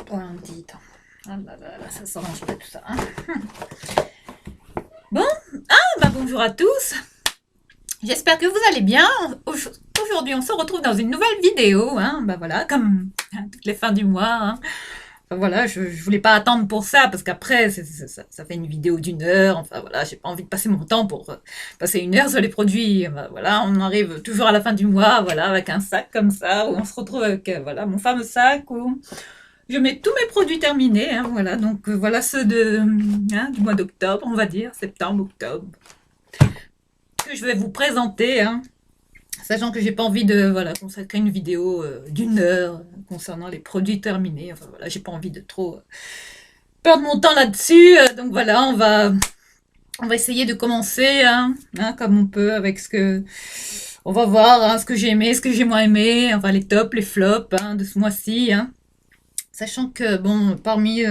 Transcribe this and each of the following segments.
Oh, un petit temps. Ah là là là, ça s'arrange pas tout ça. Hein. Bon, bah bonjour à tous. J'espère que vous allez bien. Aujourd'hui, on se retrouve dans une nouvelle vidéo. Hein. Bah voilà, comme toutes les fins du mois. Hein. Enfin, voilà, je voulais pas attendre pour ça parce qu'après, ça fait une vidéo d'1 heure. Enfin voilà, j'ai pas envie de passer mon temps pour passer 1 heure sur les produits. Bah, voilà, on arrive toujours à la fin du mois, voilà, avec un sac comme ça où on se retrouve avec voilà mon fameux sac où je mets tous mes produits terminés, hein, voilà. Donc voilà ceux du mois d'octobre, on va dire, septembre, octobre, que je vais vous présenter, hein, sachant que j'ai pas envie de voilà consacrer une vidéo d'1 heure concernant les produits terminés. Enfin voilà, j'ai pas envie de trop perdre mon temps là-dessus. Donc voilà, on va essayer de commencer, hein, comme on peut avec ce que on va voir, hein, ce que j'ai aimé, ce que j'ai moins aimé, enfin les tops, les flops hein, de ce mois-ci. Hein. Sachant que, bon, parmi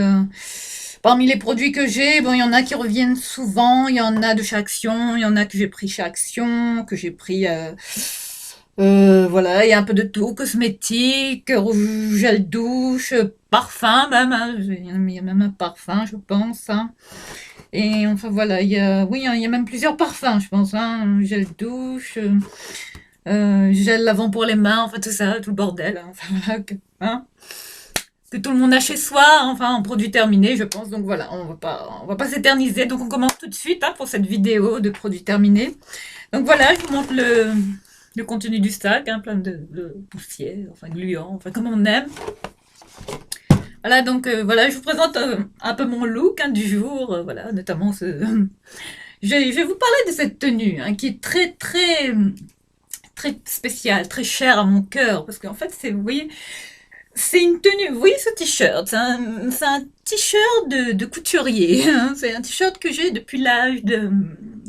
les produits que j'ai, bon, il y en a qui reviennent souvent, il y en a de chez Action, il y en a que j'ai pris chez Action, que j'ai pris, voilà, il y a un peu de tout, cosmétique, gel douche, parfum même, hein, il y a même un parfum, je pense, hein. Et enfin voilà, oui, il y a même plusieurs parfums, je pense, hein, gel douche, gel lavant pour les mains, enfin tout ça, tout le bordel, hein, enfin voilà, hein que tout le monde a chez soi, enfin en produit terminé, je pense. Donc voilà, on va pas s'éterniser. Donc on commence tout de suite hein, pour cette vidéo de produits terminés. Donc voilà, je vous montre le contenu du sac, hein, plein de poussière, enfin gluant, enfin comme on aime. Voilà, donc voilà, je vous présente un peu mon look hein, du jour, voilà, notamment ce. Je vais vous parler de cette tenue hein, qui est très spéciale, très chère à mon cœur, parce qu'en fait, vous voyez, c'est une tenue, oui, ce t-shirt, c'est un t-shirt de couturier. Hein. C'est un t-shirt que j'ai depuis l'âge de,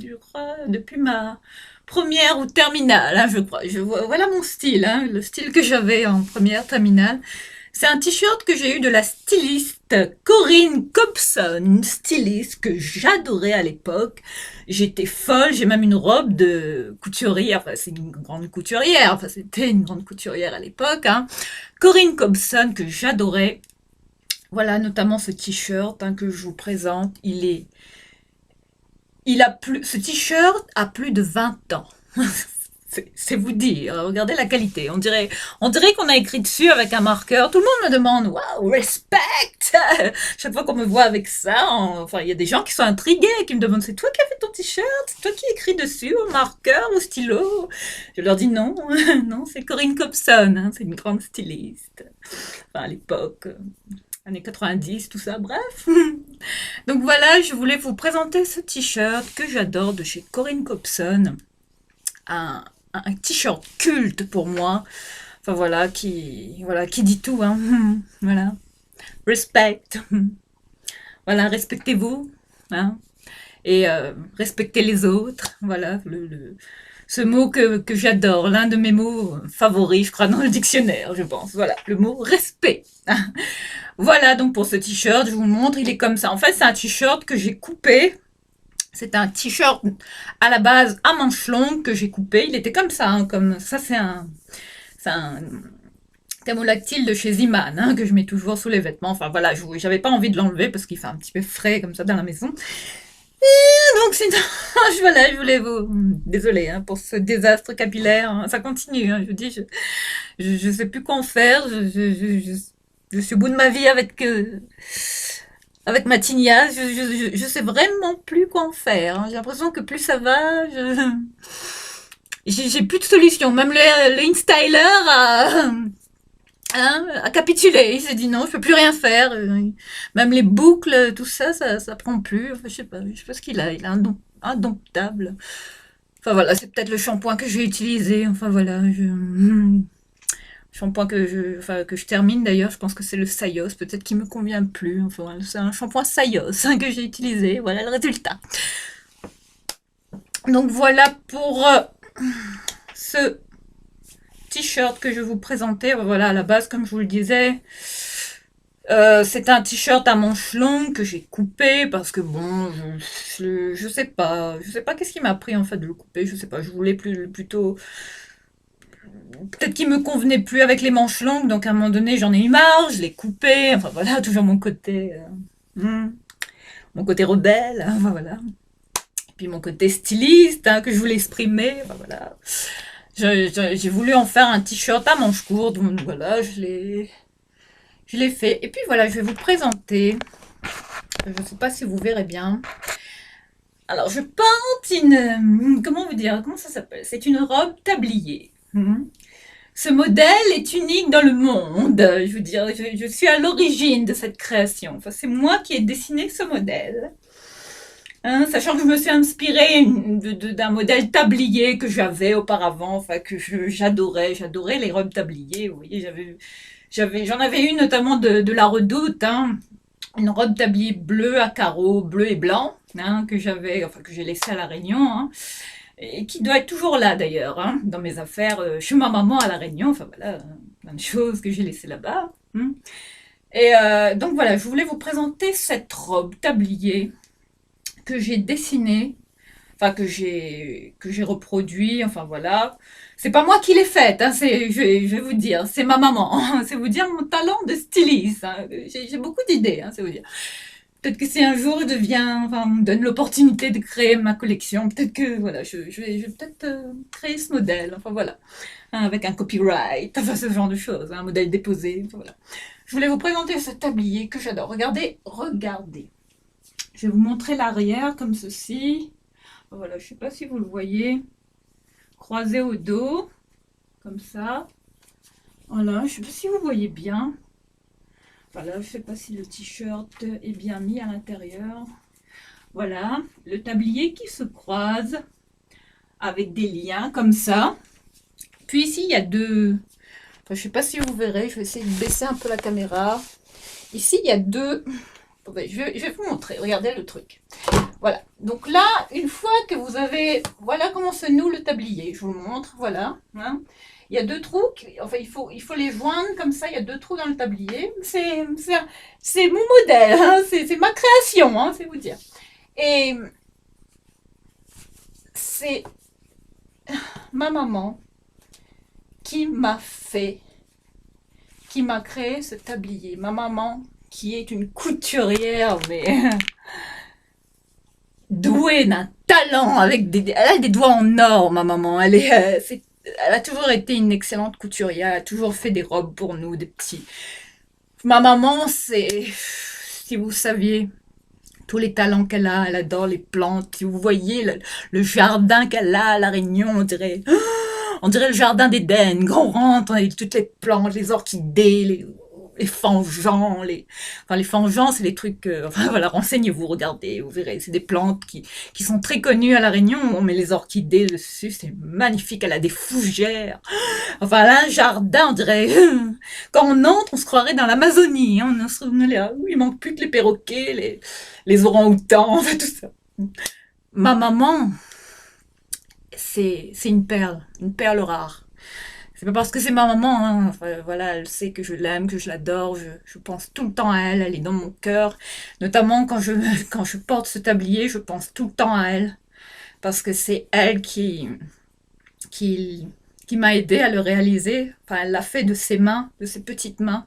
je crois, depuis ma première ou terminale, hein, je crois. Voilà mon style, hein, le style que j'avais en première terminale. C'est un t-shirt que j'ai eu de la styliste Corinne Cobson, une styliste que j'adorais à l'époque. J'étais folle, j'ai même une robe de couturière, enfin c'est une grande couturière, enfin c'était une grande couturière à l'époque. Hein. Corinne Cobson que j'adorais. Voilà notamment ce t-shirt hein, que je vous présente. Ce t-shirt a plus de 20 ans. C'est vous dire, regardez la qualité. On dirait qu'on a écrit dessus avec un marqueur. Tout le monde me demande, waouh, respect. Chaque fois qu'on me voit avec ça, enfin, il y a des gens qui sont intrigués, qui me demandent, c'est toi qui as fait ton t-shirt, c'est toi qui écris dessus au marqueur, au stylo. Je leur dis non, non, c'est Corinne Cobson, hein, c'est une grande styliste. Enfin, à l'époque, années 90, tout ça, bref. Donc voilà, je voulais vous présenter ce t-shirt que j'adore de chez Corinne Cobson. Un, un t-shirt culte pour moi. Enfin voilà, qui dit tout, hein. Voilà. Respect. Voilà, respectez-vous, hein. Et respectez les autres. Voilà, ce mot que j'adore, l'un de mes mots favoris, je crois, dans le dictionnaire, je pense. Voilà, le mot respect. Voilà, donc pour ce t-shirt, je vous montre, il est comme ça. En fait, c'est un t-shirt que j'ai coupé. C'est un t-shirt à la base à manches longues que j'ai coupé. Il était comme ça, hein, comme ça. C'est un thermolactyle de chez Ziman hein, que je mets toujours sous les vêtements. Enfin voilà, j'avais pas envie de l'enlever parce qu'il fait un petit peu frais comme ça dans la maison. Donc sinon, voilà, je voulais vous. Désolée hein, pour ce désastre capillaire. Hein. Ça continue. Hein, je vous dis, je sais plus quoi en faire. Je suis au bout de ma vie avec ma tignasse, je sais vraiment plus quoi en faire. Hein. J'ai l'impression que plus ça va, j'ai plus de solution. Même le InStyler a capitulé. Il s'est dit non, je peux plus rien faire. Même les boucles, tout ça, ça prend plus. Enfin, je sais pas ce qu'il a. Il a un indomptable. Enfin voilà, c'est peut-être le shampoing que j'ai utilisé. Enfin voilà, shampoing que je termine d'ailleurs, je pense que c'est le Sayos, peut-être qu'il me convient plus. Enfin, voilà, c'est un shampoing Sayos hein, que j'ai utilisé. Voilà le résultat. Donc voilà pour ce t-shirt que je vous présentais. Voilà, à la base, comme je vous le disais, c'est un t-shirt à manches longues que j'ai coupé parce que bon, je sais pas qu'est-ce qui m'a pris en fait de le couper. Je sais pas, je voulais plutôt peut-être qu'il me convenait plus avec les manches longues, donc à un moment donné, j'en ai eu marre, je l'ai coupé. Enfin voilà, toujours mon côté rebelle, hein, enfin, voilà. Et puis mon côté styliste, hein, que je voulais exprimer, enfin voilà. J'ai voulu en faire un t-shirt à manches courtes, donc voilà, je l'ai fait. Et puis voilà, je vais vous présenter. Je ne sais pas si vous verrez bien. Alors, je porte comment vous dire, comment ça s'appelle? C'est une robe tablier. Ce modèle est unique dans le monde. Je veux dire, je suis à l'origine de cette création. Enfin, c'est moi qui ai dessiné ce modèle. Hein, sachant que je me suis inspirée d'un modèle tablier que j'avais auparavant, enfin que j'adorais les robes tablier. Vous voyez, j'en avais une notamment de la Redoute, hein, une robe tablier bleue à carreaux, bleu et blanc, hein, que j'ai laissée à La Réunion, hein, et qui doit être toujours là d'ailleurs, hein, dans mes affaires, chez ma maman à La Réunion, enfin voilà, plein de choses que j'ai laissées là-bas. Hein. Et donc voilà, je voulais vous présenter cette robe tablier que j'ai dessinée, enfin que j'ai reproduit, enfin voilà. C'est pas moi qui l'ai faite, hein, je vais vous dire, c'est ma maman. Hein, c'est vous dire mon talent de styliste. Hein, j'ai beaucoup d'idées, hein, c'est vous dire. Peut-être que si un jour je deviens, enfin, on me donne l'opportunité de créer ma collection, peut-être que voilà, je vais peut-être créer ce modèle, enfin voilà, hein, avec un copyright, enfin ce genre de choses, hein, un modèle déposé, enfin, voilà. Je voulais vous présenter ce tablier que j'adore. Regardez, regardez. Je vais vous montrer l'arrière comme ceci. Voilà, je ne sais pas si vous le voyez. Croisé au dos, comme ça. Voilà, je ne sais pas si vous voyez bien. Voilà, je ne sais pas si le t-shirt est bien mis à l'intérieur. Voilà, le tablier qui se croise avec des liens comme ça. Puis ici, il y a deux... Enfin, je ne sais pas si vous verrez, je vais essayer de baisser un peu la caméra. Ici, il y a deux... Je vais vous montrer, regardez le truc. Voilà, donc là, une fois que vous avez... Voilà comment se noue le tablier, je vous le montre, voilà. Hein. Il y a deux trous, enfin il faut les joindre comme ça, il y a deux trous dans le tablier. C'est mon modèle, hein, c'est ma création, hein, c'est vous dire. Et c'est ma maman qui m'a créé ce tablier. Ma maman qui est une couturière, mais douée d'un talent, elle a des doigts en or, ma maman. Elle a toujours été une excellente couturière, elle a toujours fait des robes pour nous, des petits. Ma maman, si vous saviez tous les talents qu'elle a, elle adore les plantes. Si vous voyez le jardin qu'elle a à La Réunion, on dirait le jardin d'Éden, grand rentre, on a toutes les plantes, les orchidées, les fangeants, les fangeants, c'est les trucs, enfin voilà, renseignez-vous, regardez, vous verrez, c'est des plantes qui sont très connues à La Réunion, on met les orchidées dessus, c'est magnifique, elle a des fougères, enfin elle a un jardin, on dirait, quand on entre, on se croirait dans l'Amazonie, hein, on est là, il manque plus que les perroquets, les orang-outans, enfin tout ça. Ma maman, c'est une perle rare. C'est pas parce que c'est ma maman, hein. Enfin, voilà, elle sait que je l'aime, que je l'adore, je pense tout le temps à elle, elle est dans mon cœur. Notamment quand je porte ce tablier, je pense tout le temps à elle. Parce que c'est elle qui, qui m'a aidé à le réaliser. Enfin, elle l'a fait de ses mains, de ses petites mains.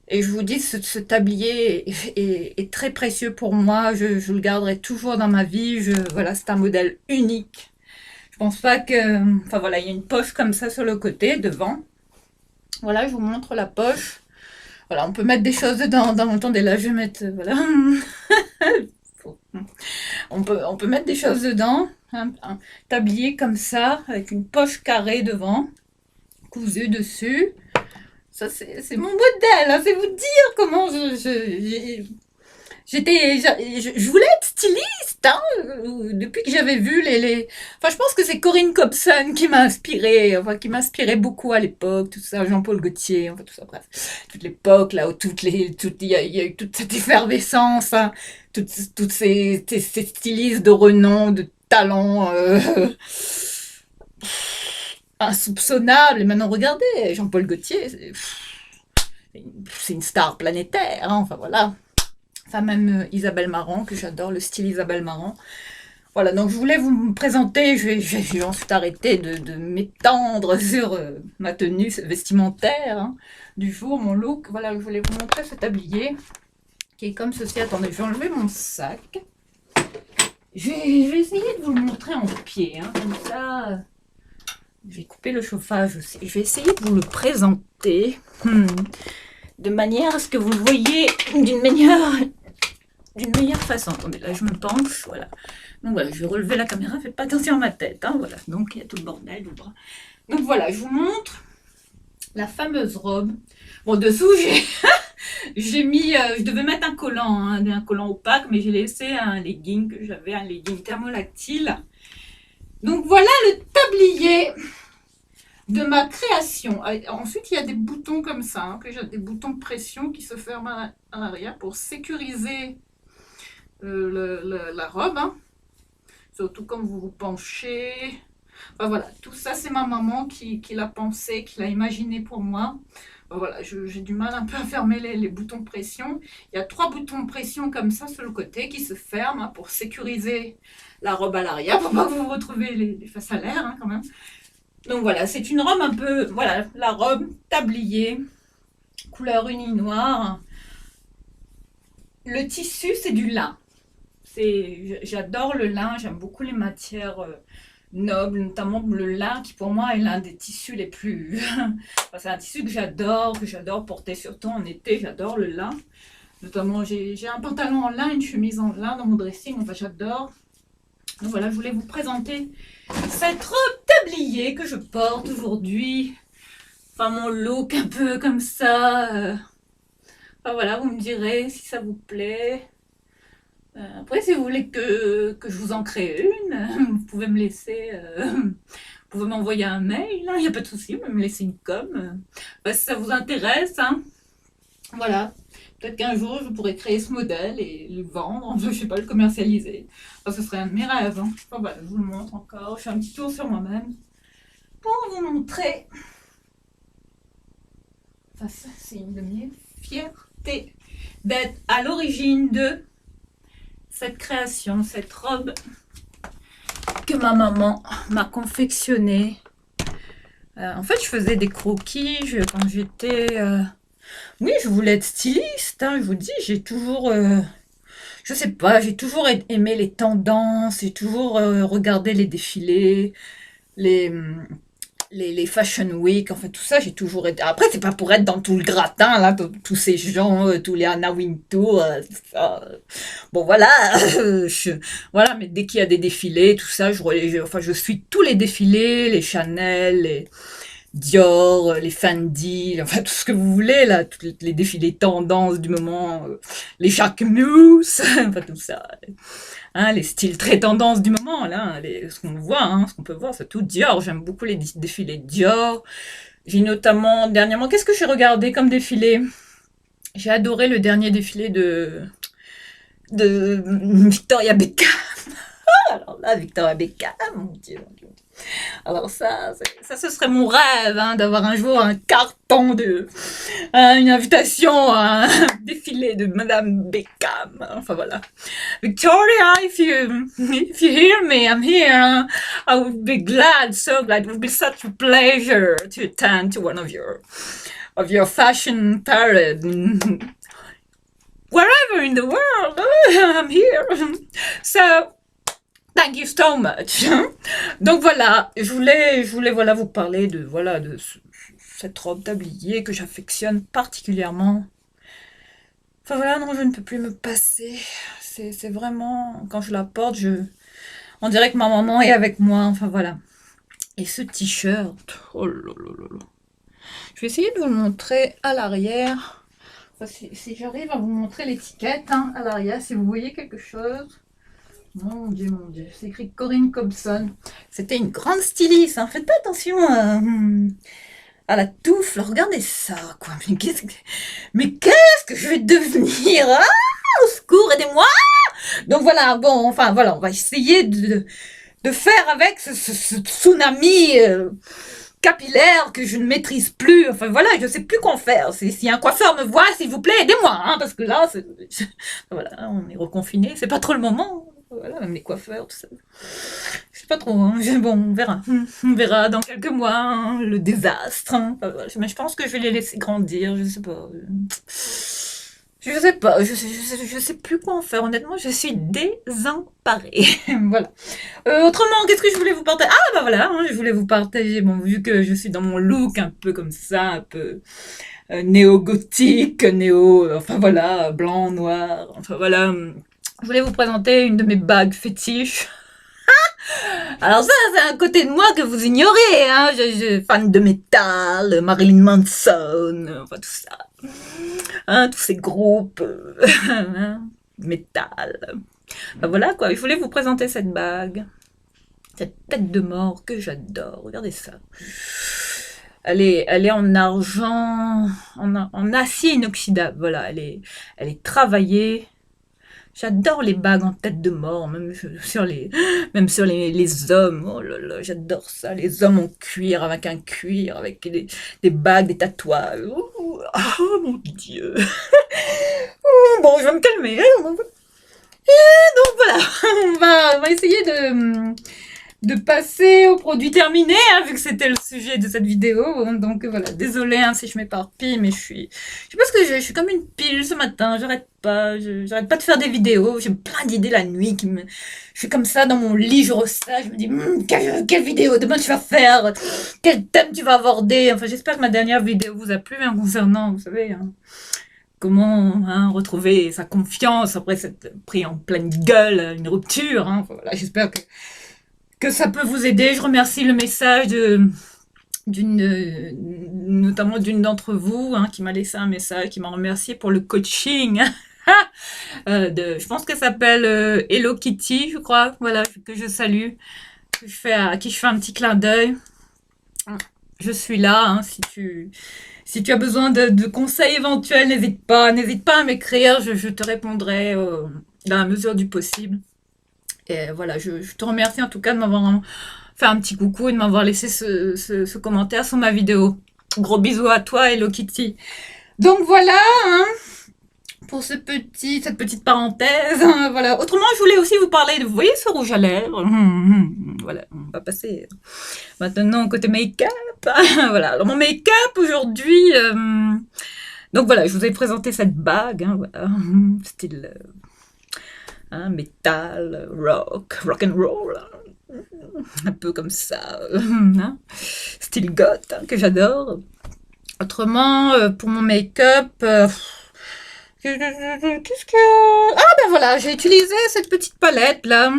Et je vous dis, ce tablier est très précieux pour moi. Je le garderai toujours dans ma vie. Voilà, c'est un modèle unique. Je pense pas que... Enfin voilà, il y a une poche comme ça sur le côté, devant. Voilà, je vous montre la poche. Voilà, on peut mettre des choses dedans. Attendez, là, je vais mettre... Voilà. On peut mettre des choses dedans. Un tablier comme ça, avec une poche carrée devant, cousue dessus. Ça, c'est mon modèle, hein, c'est vous dire comment je voulais être styliste, hein, depuis que j'avais vu enfin, je pense que c'est Corinne Cobson qui m'a inspirée, enfin, qui m'inspirait beaucoup à l'époque, tout ça, Jean-Paul Gaultier, enfin, tout ça, bref. Toute l'époque, là, où il y a eu toute cette effervescence, hein, toutes ces stylistes de renom, de talent, insoupçonnable. Et maintenant, regardez, Jean-Paul Gaultier, c'est une star planétaire, hein, enfin voilà. Enfin, même Isabelle Marant, que j'adore, le style Isabelle Marant. Voilà, donc je voulais vous me présenter, je vais ensuite arrêter de m'étendre sur ma tenue vestimentaire hein, du jour, mon look. Voilà, je voulais vous montrer ce tablier qui est comme ceci. Attendez, je vais enlever mon sac. Je vais essayer de vous le montrer en pied, hein, comme ça. Je vais couper le chauffage aussi. Je vais essayer de vous le présenter de manière à ce que vous le voyez d'une meilleure façon. Attendez, là je me penche, voilà. Donc voilà, je vais relever la caméra, faites pas attention à ma tête, hein, voilà. Donc il y a tout le bordel au bras. Donc voilà, je vous montre la fameuse robe. Bon, dessous, j'ai mis, je devais mettre un collant opaque, mais j'ai laissé un legging que j'avais, un legging thermolactyle. Donc voilà le tablier de ma création. Ensuite, il y a des boutons comme ça, hein, des boutons de pression qui se ferment à l'arrière pour sécuriser la robe. Hein. Surtout quand vous vous penchez. Enfin, voilà, tout ça, c'est ma maman qui l'a pensé, qui l'a imaginé pour moi. Enfin, voilà, j'ai du mal un peu à fermer les boutons de pression. Il y a 3 boutons de pression comme ça sur le côté qui se ferment hein, pour sécuriser la robe à l'arrière, pour pas que vous vous retrouvez les faces à l'air hein, quand même. Donc voilà, c'est une robe un peu, voilà, la robe tablier, couleur uni noire. Le tissu, c'est du lin. J'adore le lin, j'aime beaucoup les matières nobles, notamment le lin qui pour moi est l'un des tissus les plus... enfin, c'est un tissu que j'adore porter surtout en été, j'adore le lin. Notamment, j'ai un pantalon en lin, une chemise en lin dans mon dressing, enfin j'adore. Donc voilà, je voulais vous présenter cette robe tablier que je porte aujourd'hui. Enfin, mon look un peu comme ça. Enfin voilà, vous me direz si ça vous plaît. Après, si vous voulez que je vous en crée une, vous pouvez me laisser... vous pouvez m'envoyer un mail, il n'y a pas de souci, vous pouvez me laisser une com. Si ça vous intéresse, hein. Voilà. Peut-être qu'un jour, je pourrais créer ce modèle et le vendre, enfin, je ne sais pas, le commercialiser. Enfin, ce serait un de mes rêves. Hein. Enfin, voilà, je vous le montre encore. Je fais un petit tour sur moi-même pour vous montrer. Enfin, ça, c'est une de mes fiertés d'être à l'origine de cette création, cette robe que ma maman m'a confectionnée. En fait, je faisais des croquis quand j'étais... Oui, je voulais être styliste, hein, je vous dis, j'ai toujours, je sais pas, j'ai toujours aimé les tendances, j'ai toujours regardé les défilés, les, les Fashion Week, enfin tout ça, j'ai toujours été... Après, c'est pas pour être dans tout le gratin, là, tous ces gens, tous les Anna Wintour, tout ça. Bon, voilà, voilà, mais dès qu'il y a des défilés, tout ça, enfin, je suis tous les défilés, les Chanel, les... Dior, les Fendi, enfin tout ce que vous voulez là, tous les défilés tendances du moment, les Jacquemus, enfin tout ça, hein, les styles très tendances du moment là, ce qu'on voit, hein, ce qu'on peut voir, c'est tout Dior. J'aime beaucoup les défilés Dior. J'ai notamment dernièrement, qu'est-ce que j'ai regardé comme défilé? J'ai adoré le dernier défilé de Victoria Beckham. Alors là, Victoria Beckham, mon Dieu, mon Dieu. Alors ça, ce serait mon rêve, hein, d'avoir un jour un carton une invitation à un défilé de Madame Beckham. Enfin voilà. Victoria, if you hear me, I'm here. I would be glad, so glad. It would be such a pleasure to attend to one of your fashion parade. Wherever in the world, I'm here. So, thank you so much. Donc voilà, je voulais voilà vous parler de cette robe tablier que j'affectionne particulièrement. Enfin voilà, non, je ne peux plus me passer. C'est vraiment, quand je la porte, on dirait que ma maman est avec moi. Enfin voilà. Et ce t-shirt, oh là là là là. Je vais essayer de vous le montrer à l'arrière. Enfin, si j'arrive à vous montrer l'étiquette hein, à l'arrière, si vous voyez quelque chose. Mon Dieu, c'est écrit Corinne Cobson. C'était une grande styliste, hein. Faites pas attention à la touffe, regardez ça, quoi. Mais qu'est-ce que je vais devenir? Ah, au secours, aidez-moi! Donc voilà, bon, enfin voilà, on va essayer de faire avec ce tsunami capillaire que je ne maîtrise plus. Enfin voilà, je sais plus quoi faire. Si un coiffeur me voit, s'il vous plaît, aidez-moi, hein, parce que là, voilà, on est reconfiné, c'est pas trop le moment. Voilà, même les coiffeurs, tout ça. Je sais pas trop, hein. Bon, on verra. On verra dans quelques mois, hein, le désastre, hein. Enfin, voilà. Mais je pense que je vais les laisser grandir, je sais pas. Je sais pas, je sais plus quoi en faire. Honnêtement, je suis désemparée. Voilà. Autrement, qu'est-ce que je voulais vous partager? Ah, bah voilà, hein, je voulais vous partager, bon, vu que je suis dans mon look un peu comme ça, un peu néo-gothique, enfin voilà, blanc, noir, enfin voilà. Je voulais vous présenter une de mes bagues fétiches. Alors ça, c'est un côté de moi que vous ignorez, hein. Je fan de métal, Marilyn Manson, enfin tout ça. Hein, tous ces groupes, hein, métal. Ben voilà quoi, il fallait vous présenter cette bague. Cette tête de mort que j'adore. Regardez ça. Elle est en argent, en acier inoxydable. Voilà, elle est travaillée. J'adore les bagues en tête de mort, même sur les hommes. Oh là là, j'adore ça. Les hommes en cuir, avec un cuir, avec des bagues, des tatouages. Oh mon Dieu. Bon, je vais me calmer. Donc voilà, on va essayer de passer au produit terminé, hein, vu que c'était le sujet de cette vidéo. Donc voilà, désolé hein, si je m'éparpille, mais je sais pas ce que j'ai, je suis comme une pile ce matin, j'arrête pas de faire des vidéos, j'ai plein d'idées la nuit je suis comme ça dans mon lit, je ressasse, je me dis, quelle vidéo demain tu vas faire, quel thème tu vas aborder. Enfin, j'espère que ma dernière vidéo vous a plu, hein, concernant, vous savez, hein, comment hein, retrouver sa confiance après s'être pris en pleine gueule une rupture. Hein. Enfin, voilà, j'espère que ça peut vous aider. Je remercie le message notamment d'une d'entre vous hein, qui m'a laissé un message, qui m'a remercié pour le coaching. Je pense qu'elle s'appelle Hello Kitty, je crois. Voilà, que je salue, à qui je fais un petit clin d'œil. Je suis là, hein, si tu as besoin de conseils éventuels, n'hésite pas à m'écrire, je te répondrai dans la mesure du possible. Et voilà, je te remercie en tout cas de m'avoir fait un petit coucou et de m'avoir laissé ce commentaire sur ma vidéo. Gros bisous à toi, Hello Kitty. Donc voilà, hein, pour cette petite parenthèse. Hein, voilà. Autrement, je voulais aussi vous parler vous voyez ce rouge à lèvres. Voilà, on va passer maintenant au côté make-up. Voilà, alors mon make-up aujourd'hui. Donc voilà, je vous ai présenté cette bague, hein, voilà, style hein, métal, rock and roll, hein, un peu comme ça, hein, style goth, hein, que j'adore. Autrement, pour mon make-up, qu'est-ce que... Ah ben voilà, j'ai utilisé cette petite palette là.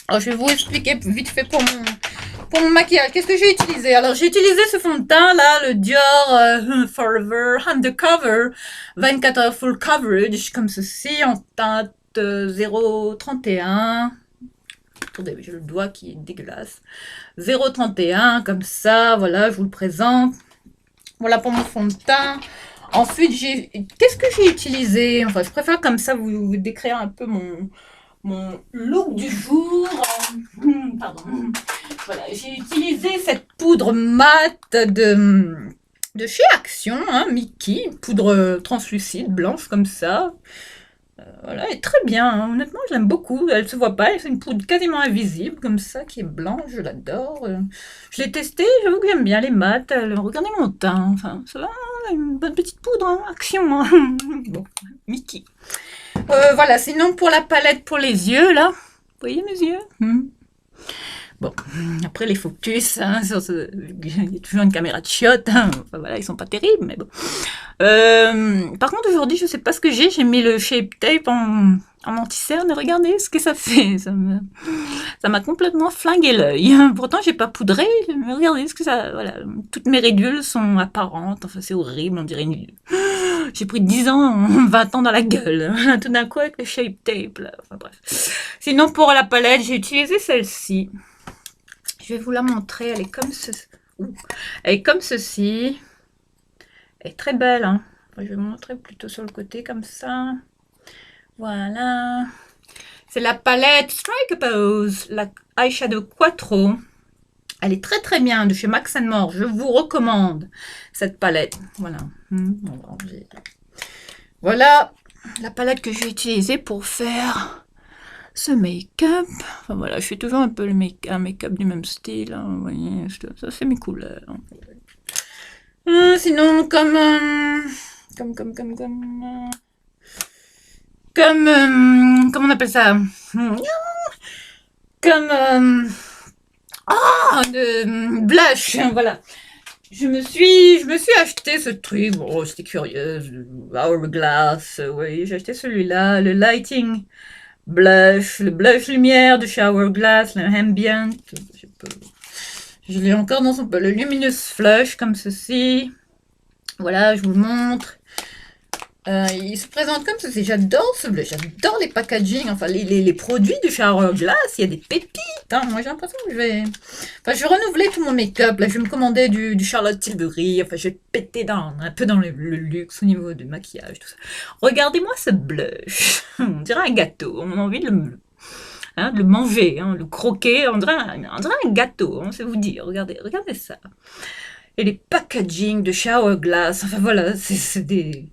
Alors je vais vous expliquer vite fait pour mon maquillage. Qu'est-ce que j'ai utilisé? Alors j'ai utilisé ce fond de teint là, le Dior Forever Undercover 24 Hour Full Coverage, comme ceci, en teinte 0,31. Attendez, j'ai le doigt qui est dégueulasse. 0,31, comme ça, voilà, je vous le présente. Voilà pour mon fond de teint. Ensuite, qu'est-ce que j'ai utilisé? Enfin, je préfère comme ça vous décrire un peu mon look du jour. Pardon. Voilà, j'ai utilisé cette poudre mat de chez Action, hein, Mickey, une poudre translucide, blanche comme ça. Voilà, elle est très bien, hein. Honnêtement, je l'aime beaucoup. Elle se voit pas, c'est une poudre quasiment invisible, comme ça, qui est blanche, je l'adore. Je l'ai testée, j'avoue que j'aime bien les mat. Regardez mon teint, enfin, ça va, une bonne petite poudre, hein, Action. Hein. Bon, Mickey. Voilà, sinon pour la palette pour les yeux, là, vous voyez mes yeux Bon, après les focus, hein, il y a toujours une caméra de shot, hein. Enfin, voilà, ils sont pas terribles, mais bon. Par contre, aujourd'hui, je sais pas ce que j'ai mis le Shape Tape en anti-cerne, et regardez ce que ça fait, ça m'a complètement flingué l'œil. Pourtant, j'ai pas poudré, mais regardez ce que ça, voilà, toutes mes ridules sont apparentes, enfin, c'est horrible, on dirait j'ai pris 10 ans, 20 ans dans la gueule, tout d'un coup avec le Shape Tape, là, enfin bref. Sinon, pour la palette, j'ai utilisé celle-ci. Je vais vous la montrer, elle est comme ceci. Elle est comme ceci. Elle est très belle, hein. Je vais vous montrer plutôt sur le côté, comme ça. Voilà. C'est la palette Strike a Pose, la Eyeshadow Quattro. Elle est très très bien, de chez Max More. Je vous recommande cette palette. Voilà. Voilà la palette que j'ai utilisée pour faire ce make-up. Enfin voilà, je fais toujours un peu un make-up du même style, hein, vous voyez, ça c'est mes couleurs. Sinon, comment on appelle ça? Comme, de blush, voilà. Je me suis acheté ce truc, bon, j'étais curieuse, Hourglass, oui, j'ai acheté celui-là, le Lighting Blush, le blush lumière de chez Hourglass, le Ambient, je l'ai encore dans le Luminous Flush, comme ceci. Voilà, je vous le montre. Il se présente comme ceci. J'adore ce bleu, j'adore les packaging, enfin les produits de chez Hourglass, il y a des pépites. Hein. Moi j'ai l'impression que je vais renouveler tout mon make-up. Là, je vais me commander du Charlotte Tilbury. Enfin, je vais péter un peu dans le luxe au niveau du maquillage, tout ça. Regardez-moi ce blush. On dirait un gâteau. On a envie de le manger, hein, de le croquer. On dirait un gâteau, hein, c'est vous dire. Regardez ça. Et les packaging de chez Hourglass. Enfin voilà, c'est des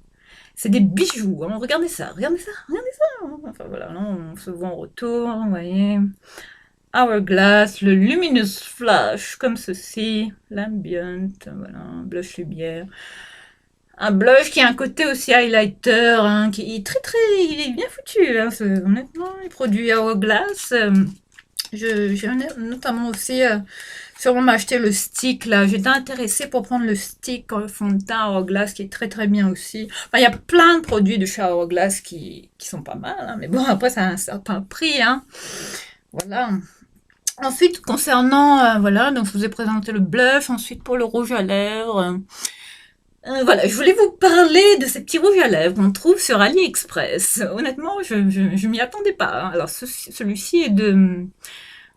bijoux, hein. Regardez ça. Enfin voilà, là, on se voit en retour, vous voyez. Hourglass, le Luminous Flush, comme ceci. L'Ambient, voilà, un blush lumière. Un blush qui a un côté aussi highlighter, hein, qui est il est bien foutu, hein, honnêtement, les produits Hourglass. J'ai notamment aussi sûrement m'acheter le stick là. J'étais intéressée pour prendre le stick fond de teint Hourglass qui est très très bien aussi. Enfin, il y a plein de produits de chez Hourglass qui sont pas mal, hein, mais bon après ça a un certain prix, hein. Voilà. Ensuite concernant voilà, donc je vous ai présenté le blush. Ensuite pour le rouge à lèvres. Voilà, je voulais vous parler de ces petits rouges à lèvres qu'on trouve sur AliExpress. Honnêtement, je m'y attendais pas, hein. Alors celui-ci est de...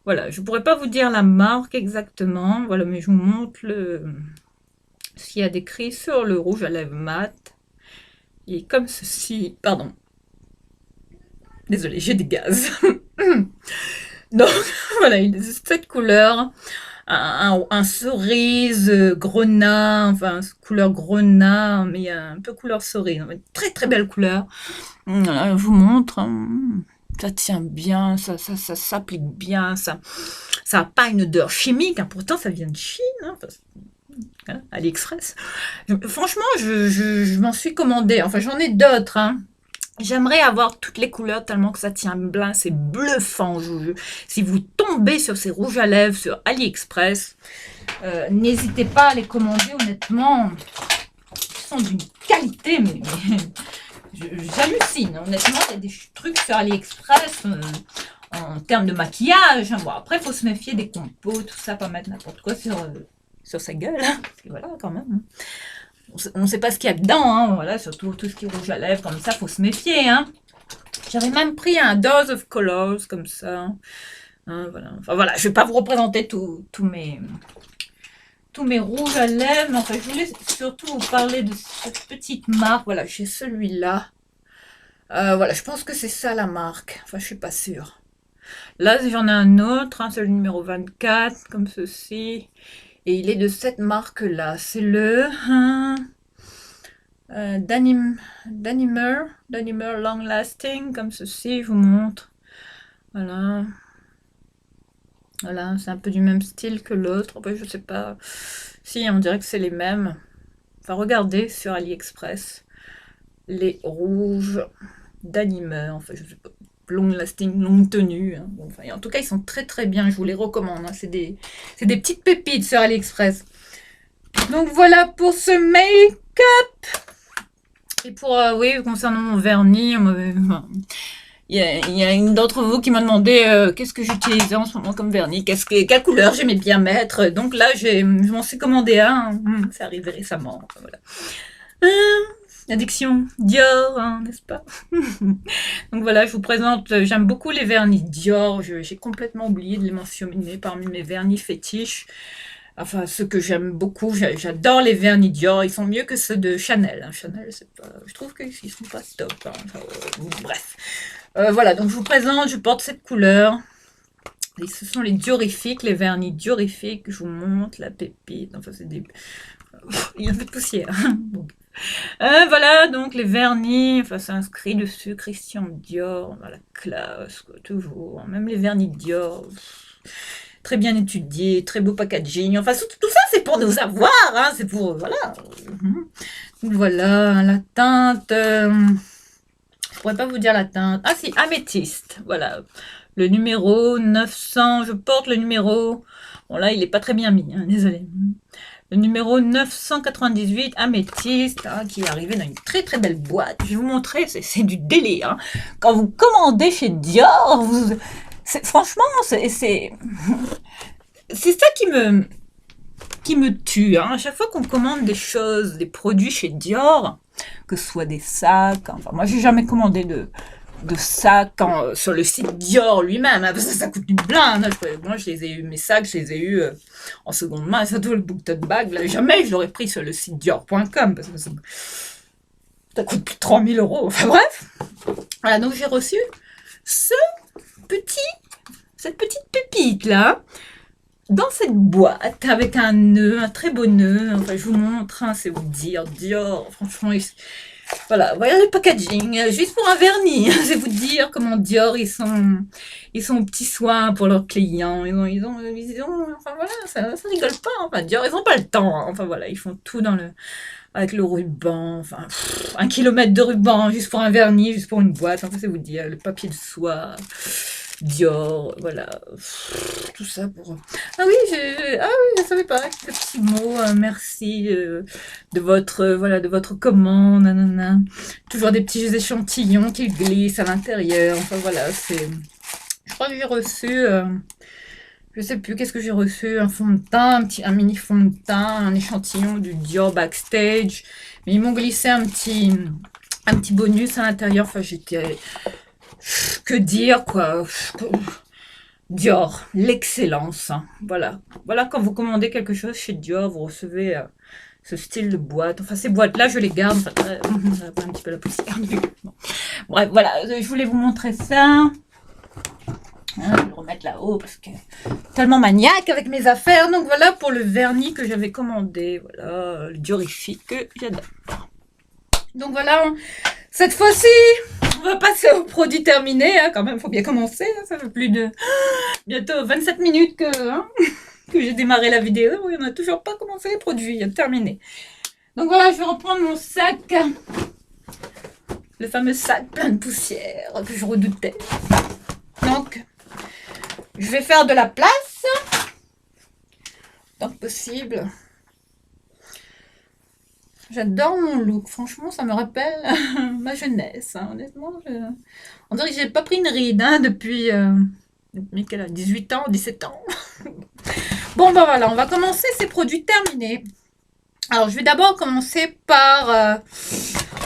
Voilà, je pourrais pas vous dire la marque exactement, voilà, mais je vous montre ce qu'il y a décrit sur le rouge à lèvres mat. Il est comme ceci, pardon. Désolée, j'ai des gaz. Donc, voilà, il est de cette couleur. Un cerise grenat, enfin couleur grenat, mais un peu couleur cerise. Très très belle couleur. Voilà, je vous montre. Hein. Ça tient bien, ça s'applique bien, ça n'a pas une odeur chimique, hein, pourtant ça vient de Chine, hein, AliExpress. Franchement, je m'en suis commandé, enfin j'en ai d'autres, hein. J'aimerais avoir toutes les couleurs tellement que ça tient bien, c'est bluffant. Si vous tombez sur ces rouges à lèvres sur AliExpress, n'hésitez pas à les commander, honnêtement. Ils sont d'une qualité, mais j'hallucine. Honnêtement, il y a des trucs sur AliExpress en termes de maquillage. Bon, après, il faut se méfier des compos, tout ça, pas mettre n'importe quoi sur sa gueule. Voilà, quand même. On ne sait pas ce qu'il y a dedans, hein, voilà, surtout tout ce qui est rouge à lèvres, comme ça, faut se méfier, hein. J'avais même pris un dose of colors, comme ça, hein, voilà. Enfin voilà, je vais pas vous représenter tous mes rouges à lèvres, enfin, je voulais surtout vous parler de cette petite marque, voilà, j'ai celui-là, voilà, je pense que c'est ça la marque, enfin, je suis pas sûre. Là, j'en ai un autre, hein, c'est le numéro 24, comme ceci. Et il est de cette marque-là. C'est le Danimer Long Lasting, comme ceci, je vous montre. Voilà. Voilà, c'est un peu du même style que l'autre. Après, je sais pas. Si, on dirait que c'est les mêmes. Enfin, regardez sur AliExpress. Les rouges Danimer. Enfin, je sais pas. Long lasting, longue tenue. Hein. Bon, enfin, en tout cas, ils sont très très bien. Je vous les recommande. Hein. C'est des petites pépites sur AliExpress. Donc voilà pour ce make-up. Et pour, oui, concernant mon vernis, il y a une d'entre vous qui m'a demandé qu'est-ce que j'utilisais en ce moment comme vernis, quelle couleur j'aimais bien mettre. Donc là, je m'en suis commandé un. C'est arrivé récemment. Voilà. Addiction Dior, hein, n'est-ce pas? Donc voilà, je vous présente, j'aime beaucoup les vernis Dior, j'ai complètement oublié de les mentionner parmi mes vernis fétiches. Enfin, ceux que j'aime beaucoup, j'adore les vernis Dior, ils sont mieux que ceux de Chanel. Hein. Chanel, c'est pas, je trouve qu'ils sont pas top. Hein. Enfin, bref. Voilà, donc je vous présente, je porte cette couleur. Et ce sont les diorifiques, les vernis diorifiques, je vous montre la pépite. Enfin, c'est des... Il y a un peu de poussière. Bon, Voilà, donc les vernis, enfin c'est inscrit dessus, Christian Dior, voilà, classe, quoi, toujours. Même les vernis Dior, très bien étudiés, très beau packaging. Enfin, tout ça, c'est pour nous avoir, hein, c'est pour, voilà. Mhm. Voilà, la teinte, je pourrais pas vous dire la teinte. Ah si, améthyste, voilà. Le numéro 900, je porte le numéro. Bon là, il est pas très bien mis, hein, désolé. Le numéro 998, améthyste, hein, qui est arrivé dans une très très belle boîte. Je vais vous montrer, c'est du délire. Hein. Quand vous commandez chez Dior, franchement, c'est ça qui me tue. Hein. À chaque fois qu'on commande des choses, des produits chez Dior, que ce soit des sacs, enfin moi j'ai jamais commandé de sacs sur le site Dior lui-même, hein, parce que ça coûte une blinde. Hein. Moi, je les ai eu, mes sacs, je les ai eu en seconde main, surtout le book tote bag, là, jamais je l'aurais pris sur le site Dior.com, parce que ça coûte plus de 3000 €. Enfin bref, voilà, donc j'ai reçu ce petit, cette petite pépite là, dans cette boîte, avec un nœud, un très beau nœud. Enfin, je vous montre, hein, c'est vous dire, Dior, franchement, voilà, voilà le packaging, juste pour un vernis. C'est vous dire comment Dior, ils sont aux petits soins pour leurs clients. Enfin voilà, ça rigole pas. Enfin, Dior, ils ont pas le temps. Hein. Enfin voilà, ils font tout avec le ruban. Enfin, 1 kilomètre de ruban juste pour un vernis, juste pour une boîte. Enfin, c'est vous dire, le papier de soie. Dior, voilà, tout ça pour. Ah oui, je savais pas. Ce petit mot, merci de votre voilà de votre commande, nanana. Toujours des petits échantillons qui glissent à l'intérieur. Enfin voilà, c'est. Je crois que j'ai reçu, je sais plus qu'est-ce que j'ai reçu, un fond de teint, un mini fond de teint, un échantillon du Dior Backstage. Mais ils m'ont glissé un petit bonus à l'intérieur. Enfin, j'étais que dire, quoi. Dior, l'excellence. Hein. Voilà. Voilà, quand vous commandez quelque chose chez Dior, vous recevez ce style de boîte. Enfin, ces boîtes-là, je les garde. Enfin, ça va pas un petit peu la poussière. Bon. Bref, voilà. Je voulais vous montrer ça. Je vais le remettre là-haut parce que tellement maniaque avec mes affaires. Donc voilà pour le vernis que j'avais commandé. Voilà, le Diorifique que j'adore. Donc voilà, cette fois-ci, on va passer au produit terminé. Hein, quand même, faut bien commencer. Hein, ça fait plus de bientôt 27 minutes que j'ai démarré la vidéo. Oui, on n'a toujours pas commencé les produits. Terminé. Donc voilà, je vais reprendre mon sac. Le fameux sac plein de poussière que je redoutais. Donc, je vais faire de la place. Tant que possible. J'adore mon look. Franchement, ça me rappelle ma jeunesse. Hein. Honnêtement, on dirait que j'ai pas pris une ride hein, depuis 18 ans, 17 ans. Bon, ben voilà, on va commencer ces produits terminés. Alors, je vais d'abord commencer par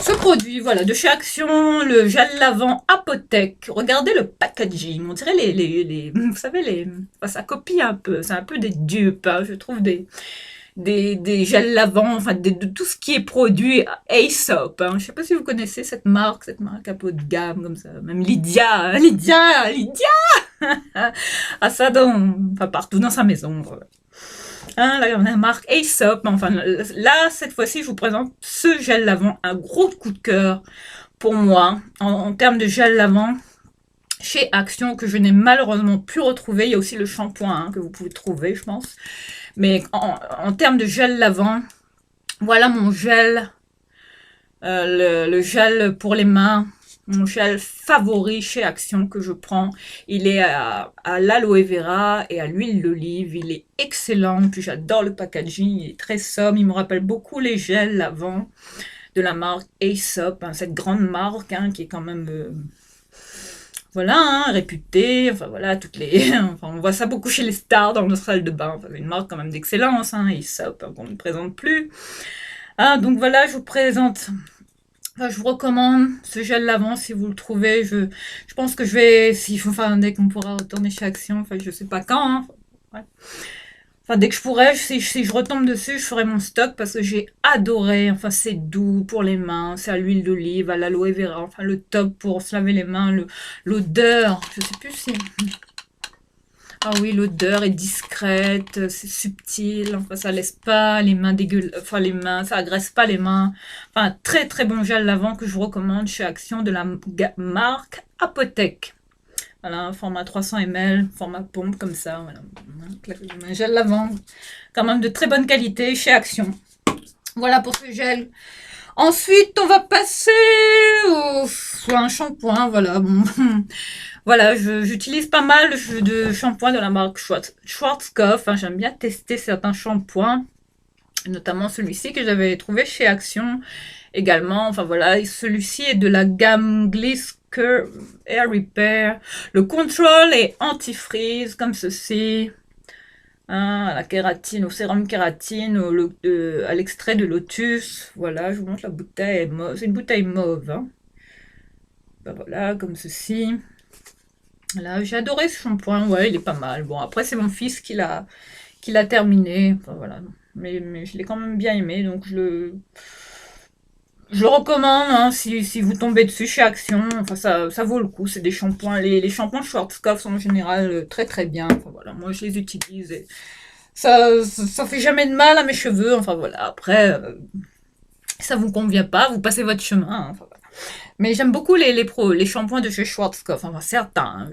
ce produit, voilà, de chez Action, le gel lavant Apothèque. Regardez le packaging. On dirait vous savez, enfin, ça copie un peu. C'est un peu des dupes, hein, je trouve, des gels lavants, enfin de tout ce qui est produit Aesop. Hein. Je sais pas si vous connaissez cette marque un peu de gamme comme ça. Même Lydia, hein, Lydia a ça enfin, partout dans sa maison. Hein, là, on a la marque Aesop. Enfin, là, cette fois-ci, je vous présente ce gel lavant, un gros coup de cœur pour moi en termes de gel lavant chez Action que je n'ai malheureusement plus retrouvé. Il y a aussi le shampoing hein, que vous pouvez trouver, je pense. Mais en termes de gel lavant, voilà mon gel, le gel pour les mains, mon gel favori chez Action que je prends. Il est à l'aloe vera et à l'huile d'olive. Il est excellent. Puis j'adore le packaging. Il est très sobre. Il me rappelle beaucoup les gels lavant de la marque Aesop, hein, cette grande marque hein, qui est quand même voilà, hein, réputée, enfin voilà, enfin, on voit ça beaucoup chez les stars dans nos salles de bain, enfin, une marque quand même d'excellence, hein, Aesop, hein, qu'on ne présente plus. Ah, donc voilà, je vous présente, enfin, je vous recommande ce gel lavant si vous le trouvez, je pense que je vais, enfin, dès qu'on pourra retourner chez Action, enfin, je sais pas quand, hein, ouais. Enfin, dès que je pourrais, si je retombe dessus, je ferai mon stock parce que j'ai adoré. Enfin, c'est doux pour les mains, c'est à l'huile d'olive, à l'aloe vera. Enfin, le top pour se laver les mains, l'odeur. Je sais plus si. Ah oui, l'odeur est discrète, c'est subtil, enfin ça laisse pas les mains dégueulasses, enfin les mains, ça agresse pas les mains. Enfin, un très très bon gel lavant que je vous recommande chez Action de la marque Apothèque. Voilà, un format 300 ml, format pompe comme ça, voilà. Un gel lavant, quand même de très bonne qualité chez Action. Voilà pour ce gel. Ensuite, on va passer à un shampoing, voilà. Bon. Voilà, j'utilise pas mal de shampoings de la marque Schwarzkopf. Hein, j'aime bien tester certains shampoings, notamment celui-ci que j'avais trouvé chez Action également. Enfin voilà, celui-ci est de la gamme Gliss Care Air Repair. Le contrôle est anti-freeze comme ceci. Hein, à la kératine, au sérum kératine, à l'extrait de lotus. Voilà, je vous montre la bouteille. C'est une bouteille mauve. Hein. Ben voilà, comme ceci. Là, j'ai adoré ce shampoing, ouais, il est pas mal. Bon, après, c'est mon fils qui l'a terminé. Enfin, voilà. Mais je l'ai quand même bien aimé, donc je le recommande, hein, si vous tombez dessus chez Action. Enfin, ça vaut le coup. C'est des shampoings. Les shampoings Schwarzkopf sont en général très très bien. Enfin, voilà, moi, je les utilise et ça fait jamais de mal à mes cheveux. Enfin, voilà. Après, ça vous convient pas, vous passez votre chemin. Hein, enfin, voilà. Mais j'aime beaucoup les shampoings de chez Schwarzkopf, enfin certains.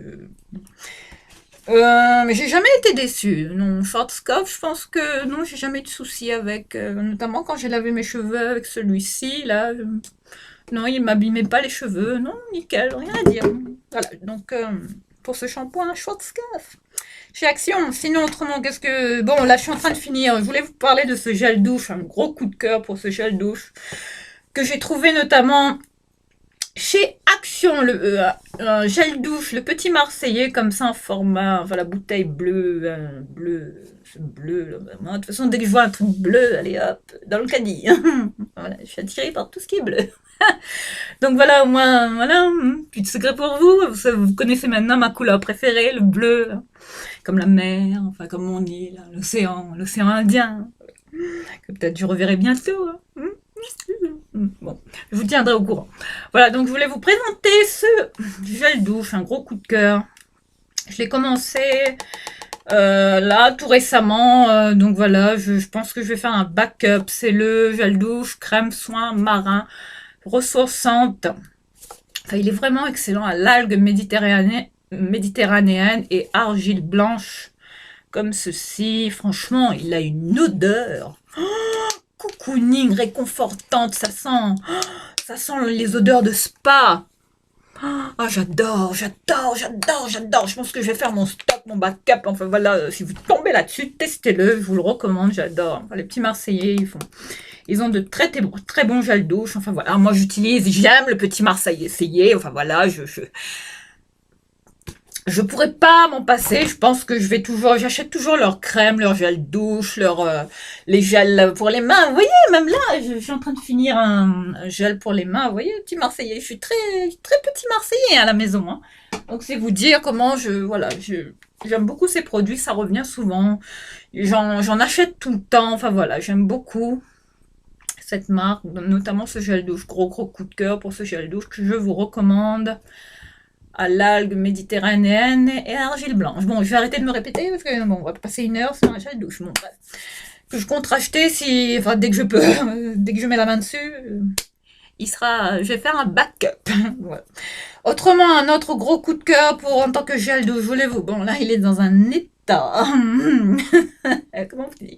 Mais j'ai jamais été déçue. Non, Schwarzkopf, je pense que non, j'ai jamais eu de soucis avec. Notamment quand j'ai lavé mes cheveux avec celui-ci, là. Non, il m'abîmait pas les cheveux. Non, nickel, rien à dire. Voilà, donc pour ce shampoing, Schwarzkopf. Chez Action. Sinon, autrement, qu'est-ce que... Bon, là, je suis en train de finir. Je voulais vous parler de ce gel douche. Un gros coup de cœur pour ce gel douche. Que j'ai trouvé notamment chez Action, un gel douche, le petit Marseillais, comme ça, en format, enfin la bouteille bleue, bleu. Moi, de toute façon, dès que je vois un truc bleu, allez hop, dans le caddie. Voilà, je suis attirée par tout ce qui est bleu. Donc voilà, au moins, voilà, plus de secret pour vous. Vous connaissez maintenant ma couleur préférée, le bleu, comme la mer, enfin comme on dit, l'océan Indien, que peut-être je reverrai bientôt. Hein. Bon, je vous tiendrai au courant. Voilà, donc je voulais vous présenter ce gel douche, un gros coup de cœur. Je l'ai commencé là tout récemment, donc voilà, je pense que je vais faire un backup. C'est le gel douche crème soin marin ressourçante. Enfin, il est vraiment excellent à l'algue méditerranéenne et argile blanche comme ceci. Franchement, il a une odeur. Cocooning réconfortante, ça sent les odeurs de spa. Ah, j'adore. Je pense que je vais faire mon stock, mon backup. Enfin voilà, si vous tombez là-dessus, testez-le, je vous le recommande, j'adore. Enfin, les petits Marseillais, ils ont de très très bons gels douche. Enfin voilà, moi j'aime le petit Marseillais essayer. Enfin voilà, je pourrais pas m'en passer. Je pense que j'achète toujours leur crème, leur gel douche, les gels pour les mains. Vous voyez, même là, je suis en train de finir un gel pour les mains. Vous voyez, petit Marseillais. Je suis très, très petit Marseillais à la maison. Hein. Donc, c'est vous dire comment j'aime beaucoup ces produits. Ça revient souvent. J'en achète tout le temps. Enfin, voilà, j'aime beaucoup cette marque, notamment ce gel douche. Gros coup de cœur pour ce gel douche que je vous recommande. À l'algue méditerranéenne et à argile blanche. Bon, je vais arrêter de me répéter parce que bon, on va passer une heure sur un gel douche. Bon, bref. Que je compte racheter dès que je peux, dès que je mets la main dessus, je vais faire un backup. Voilà. Autrement, un autre gros coup de cœur en tant que gel douche, voulez-vous. Bon, là, il est dans un état. Comment vous dire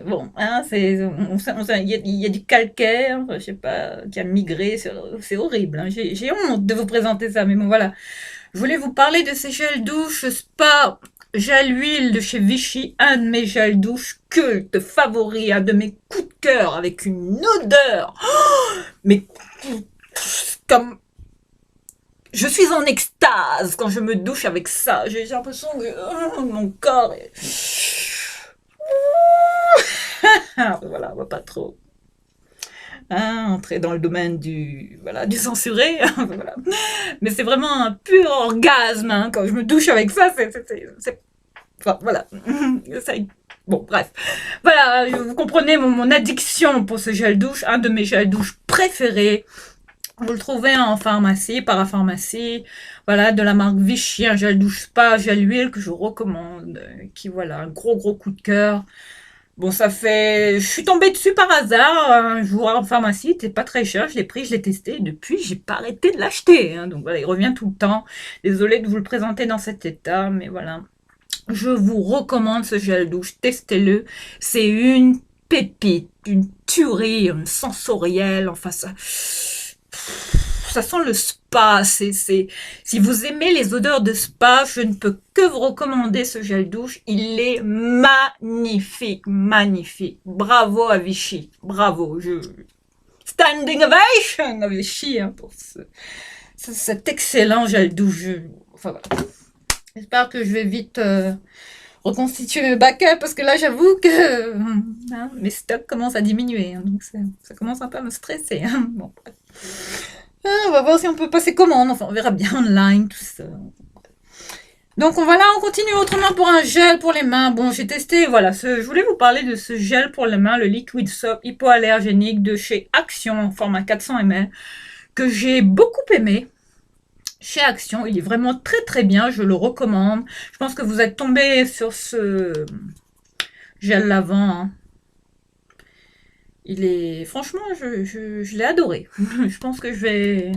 bon, hein, il y a du calcaire, je sais pas, qui a migré, c'est horrible. Hein. J'ai honte de vous présenter ça, mais bon, voilà. Je voulais vous parler de ces gels douche spa, gel huile de chez Vichy, un de mes gels douche culte, favoris, un de mes coups de cœur, avec une odeur. Mais comme je suis en extase quand je me douche avec ça. J'ai l'impression que mon corps est... Voilà, on va pas trop entrer dans le domaine du censuré. Voilà. Mais c'est vraiment un pur orgasme hein, quand je me douche avec ça. Enfin, voilà. Bon, bref. Voilà, vous comprenez mon addiction pour ce gel douche, un de mes gels douche préférés. Vous le trouvez en pharmacie, parapharmacie, voilà, de la marque Vichy, un gel douche spa, gel huile que je recommande, qui voilà, un gros coup de cœur. Bon, ça fait, je suis tombée dessus par hasard un jour en pharmacie, c'était pas très cher, je l'ai pris, je l'ai testé, et depuis j'ai pas arrêté de l'acheter, hein. Donc voilà, il revient tout le temps. Désolée de vous le présenter dans cet état, mais voilà. Je vous recommande ce gel douche, testez-le. C'est une pépite, une tuerie, une sensorielle, enfin ça sent le spa. Si vous aimez les odeurs de spa, je ne peux que vous recommander ce gel douche. Il est magnifique, magnifique. Bravo à Vichy, bravo. Standing ovation à Vichy, hein, pour cet excellent gel douche. Enfin voilà. J'espère que je vais vite reconstituer mes backups parce que là, j'avoue que hein, mes stocks commencent à diminuer. Hein, donc, ça commence un peu à me stresser. Hein. Bon, on va voir si on peut passer commande. Enfin, on verra bien online, tout ça. Donc, voilà, on continue autrement pour un gel pour les mains. Bon, j'ai testé, voilà, je voulais vous parler de ce gel pour les mains, le Liquid Soap hypoallergénique de chez Action en format 400 ml que j'ai beaucoup aimé. Chez Action, il est vraiment très bien, je le recommande. Je pense que vous êtes tombé sur ce gel lavant. Hein. Il est, franchement, je l'ai adoré. Je pense que je vais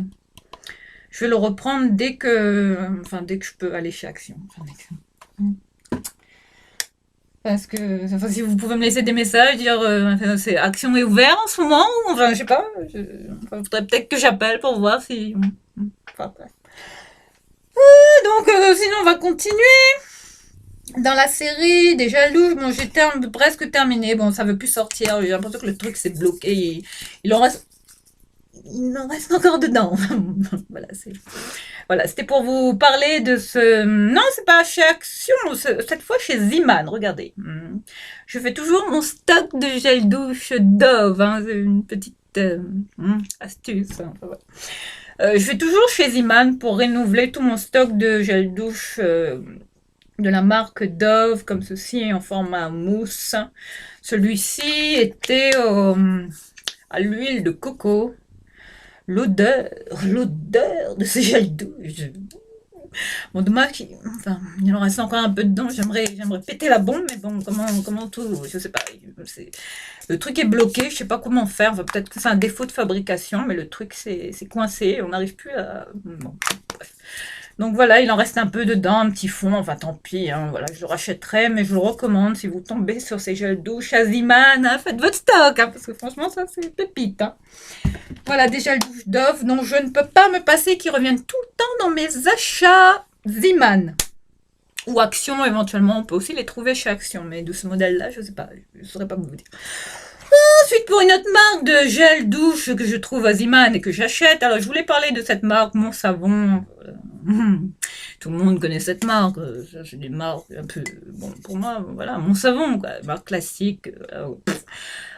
le reprendre dès que je peux aller chez Action. Parce que, enfin, si vous pouvez me laisser des messages, dire, c'est Action est ouvert en ce moment, ou, enfin, je sais pas, faudrait peut-être que j'appelle pour voir si, enfin, donc, sinon, on va continuer. Dans la série des jaloux, bon, j'ai presque terminé. Bon, ça veut plus sortir. J'ai l'impression que le truc s'est bloqué. Il en reste encore dedans. Voilà, c'était pour vous parler de ce. Non, c'est pas chez Action, cette fois chez Ziman. Regardez, je fais toujours mon stock de gel douche Dove. Hein, c'est une petite astuce. Hein, enfin, voilà. Je vais toujours chez Ziman pour renouveler tout mon stock de gel douche de la marque Dove, comme ceci, en format mousse. Celui-ci était à l'huile de coco. L'odeur de ce gel douche. Bon, dommage, il en reste encore un peu dedans. J'aimerais péter la bombe, mais bon, comment tout, je sais pas. Le truc est bloqué, je sais pas comment faire. Enfin, peut-être que c'est un défaut de fabrication, mais le truc c'est coincé. On n'arrive plus à. Bon, bref. Donc voilà, il en reste un peu dedans, un petit fond, enfin tant pis, hein, voilà, je le rachèterai, mais je le recommande si vous tombez sur ces gels douche Aziman, hein, faites votre stock, hein, parce que franchement ça c'est pépite. Hein. Voilà, des gels douche Dove dont je ne peux pas me passer, qui reviennent tout le temps dans mes achats Ziman. Ou Action, éventuellement, on peut aussi les trouver chez Action, mais de ce modèle-là, je sais pas, je saurais pas vous dire. Ensuite, pour une autre marque de gel douche que je trouve à Ziman et que j'achète, alors je voulais parler de cette marque, Mon Savon. Tout le monde connaît cette marque. C'est des marques un peu, bon, pour moi, voilà, Mon Savon, quoi, marque classique.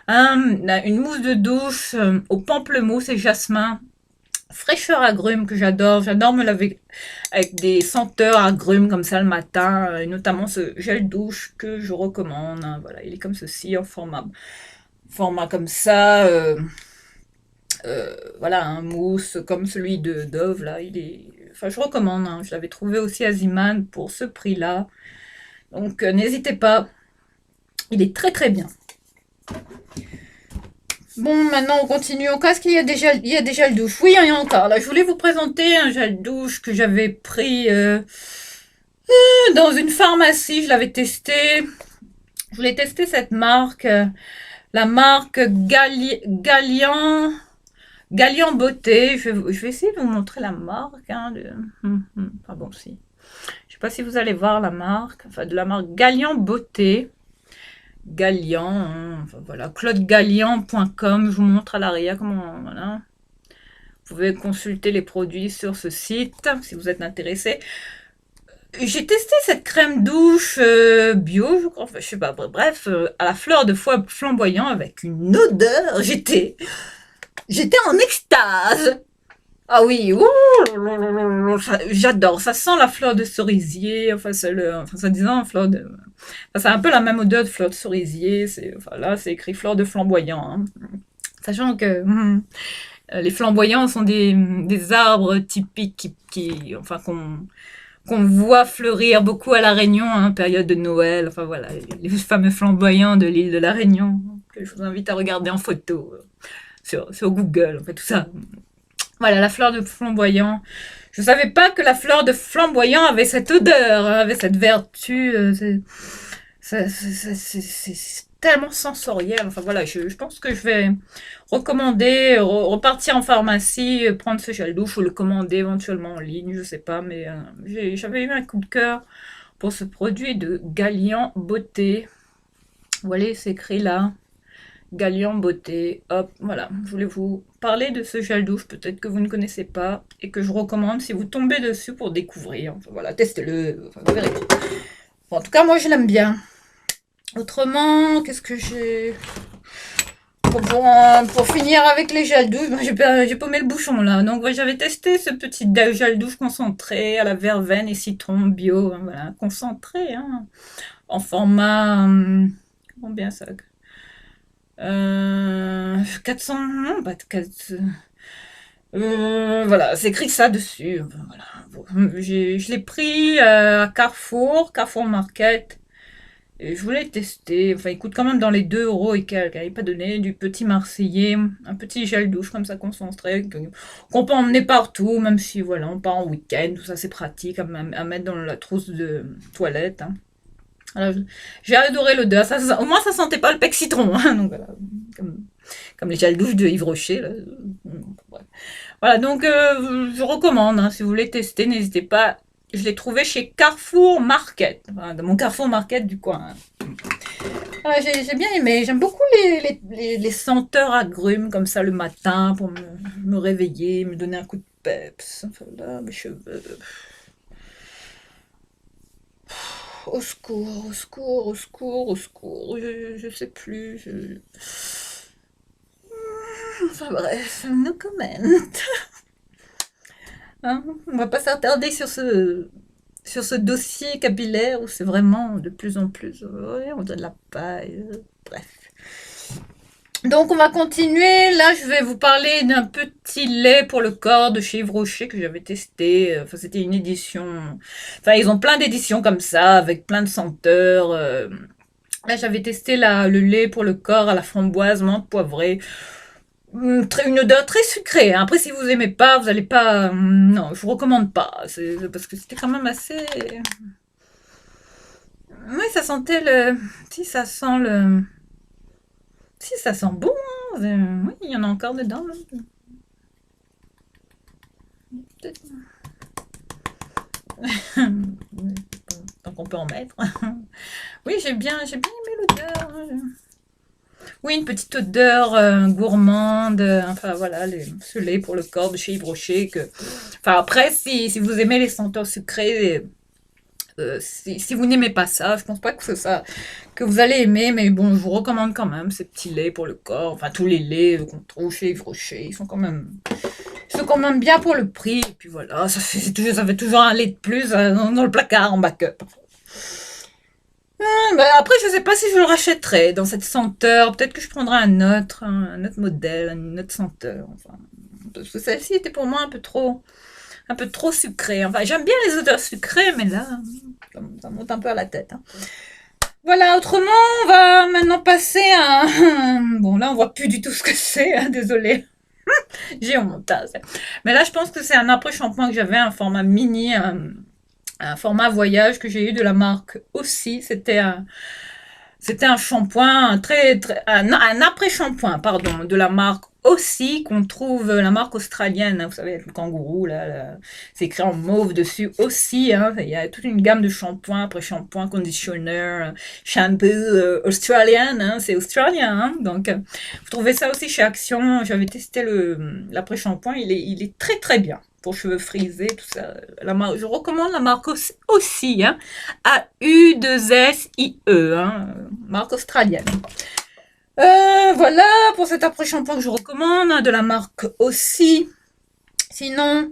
Une mousse de douche au pamplemousse et jasmin. Fraîcheur agrumes que j'adore. J'adore me laver avec des senteurs agrumes comme ça le matin. Et notamment ce gel douche que je recommande. Hein, voilà, il est comme ceci en format comme ça. Voilà, un mousse comme celui de Dove, là, il est. Enfin, je recommande, hein. Je l'avais trouvé aussi à Ziman pour ce prix-là. Donc, n'hésitez pas. Il est très bien. Bon, maintenant, on continue. Qu'est-ce qu'il y a déjà? Il y a des gels douche. Oui, il y en a encore. Là, je voulais vous présenter un gel douche que j'avais pris dans une pharmacie. Je l'avais testé. Je voulais tester cette marque. La marque Galian Beauté. Je vais essayer de vous montrer la marque. Hein, enfin bon, si. Je sais pas si vous allez voir la marque. Enfin, de la marque Galian Beauté. Galian. Hein, enfin, voilà. ClaudeGallian.com. Je vous montre à l'arrière comment. Voilà. Vous pouvez consulter les produits sur ce site si vous êtes intéressé. J'ai testé cette crème douche bio, je crois, enfin, je sais pas, bref, à la fleur de foie flamboyant avec une odeur. J'étais en extase. Ah oui, j'adore. Ça sent la fleur de cerisier. Enfin, ça disant fleur de. Enfin, c'est un peu la même odeur de fleur de cerisier. Là, c'est écrit fleur de flamboyant. Hein. Sachant que Les flamboyants sont des arbres typiques enfin, qu'on voit fleurir beaucoup à La Réunion, hein, période de Noël. Enfin voilà, les fameux flamboyants de l'île de La Réunion, que je vous invite à regarder en photo sur Google, en fait, tout ça. Voilà, la fleur de flamboyant. Je savais pas que la fleur de flamboyant avait cette odeur, hein, avait cette vertu. C'est tellement sensoriel. Enfin voilà, je pense que je vais recommander, repartir en pharmacie, prendre ce gel douche ou le commander éventuellement en ligne, je sais pas. Mais j'avais eu un coup de cœur pour ce produit de Galian Beauté. Voilà, c'est écrit là. Galian Beauté. Hop, voilà. Je voulais vous parler de ce gel douche, peut-être que vous ne connaissez pas, et que je recommande si vous tombez dessus pour découvrir. Enfin, voilà, testez-le. Enfin, vous verrez. Bon, en tout cas, moi, je l'aime bien. Autrement, qu'est-ce que j'ai... Pour finir avec les gels douche, j'ai paumé le bouchon là. Donc ouais, j'avais testé ce petit gel douche concentré à la verveine et citron bio. Hein, voilà, concentré, hein, en format... combien ça 400... Non, pas de 4... voilà, c'est écrit ça dessus. Voilà. Bon, je l'ai pris à Carrefour Market. Et je voulais tester. Enfin, il coûte quand même dans les 2 euros et quelques. Il pas donné du petit Marseillais, un petit gel douche comme ça concentré, qu'on peut emmener partout, même si voilà, on part en week-end, tout ça c'est pratique à mettre dans la trousse de toilette. Hein. Alors, j'ai adoré l'odeur. Au moins, ça sentait pas le pec citron. Hein, donc voilà, comme les gels douche de Yves Rocher. Là. Voilà, donc je recommande. Hein, si vous voulez tester, n'hésitez pas. Je l'ai trouvé chez Carrefour Market, enfin, dans mon Carrefour Market du coin. Ah, j'ai bien aimé. J'aime beaucoup les senteurs agrumes comme ça le matin pour me réveiller, me donner un coup de peps. Enfin, là, mes cheveux. Au secours, au secours, au secours, au secours. Je sais plus. Enfin bref, no comment. Hein, on va pas s'attarder sur ce dossier capillaire où c'est vraiment de plus en plus, ouais, on donne de la paille, bref. Donc on va continuer. Là, je vais vous parler d'un petit lait pour le corps de chez Yves Rocher que j'avais testé. Enfin, c'était une édition. Enfin, ils ont plein d'éditions comme ça avec plein de senteurs. Là, j'avais testé le lait pour le corps à la framboise, menthe poivrée. Une odeur très sucrée. Hein. Après, si vous aimez pas, vous allez pas. Non, je vous recommande pas. Parce que c'était quand même assez. Oui, ça sentait le. Si ça sent le. Si ça sent bon. Hein. Oui, il y en a encore dedans. Là. Peut-être. Tant qu'on peut en mettre. Oui, j'ai bien aimé l'odeur. Oui, une petite odeur gourmande. Enfin voilà, ce lait pour le corps de chez Yves Rocher. Enfin après, si vous aimez les senteurs sucrées, si vous n'aimez pas ça, je pense pas que c'est ça que vous allez aimer. Mais bon, je vous recommande quand même ces petits laits pour le corps. Enfin tous les laits qu'on trouve chez Yves Rocher, ils sont quand même bien pour le prix. Et puis voilà, ça fait toujours un lait de plus dans le placard en backup. Ben après, je sais pas si je le rachèterai dans cette senteur. Peut-être que je prendrai un autre modèle, une autre senteur. Enfin, parce que celle-ci était pour moi un peu trop sucrée. Enfin, j'aime bien les odeurs sucrées, mais là, ça monte un peu à la tête. Hein. Voilà, autrement, on va maintenant passer à... Bon, là, on voit plus du tout ce que c'est, hein, désolé. J'ai honte. Hein, mais là, je pense que c'est un après-shampoing que j'avais, un format mini, un format voyage que j'ai eu de la marque aussi. C'était un shampoing, un après-shampoing, pardon, de la marque aussi, qu'on trouve, la marque australienne, hein, vous savez, avec le kangourou, là, c'est écrit en mauve dessus aussi, hein, il y a toute une gamme de shampoings, après-shampoing, conditioner, shampoo australien, hein, c'est australien, hein, donc vous trouvez ça aussi chez Action, j'avais testé l'après-shampoing, il est très très bien. Pour cheveux frisés, tout ça. Je recommande la marque aussi, hein, AU2SIE, hein, marque australienne. Voilà pour cet après-shampoing que je recommande, hein, de la marque aussi. Sinon,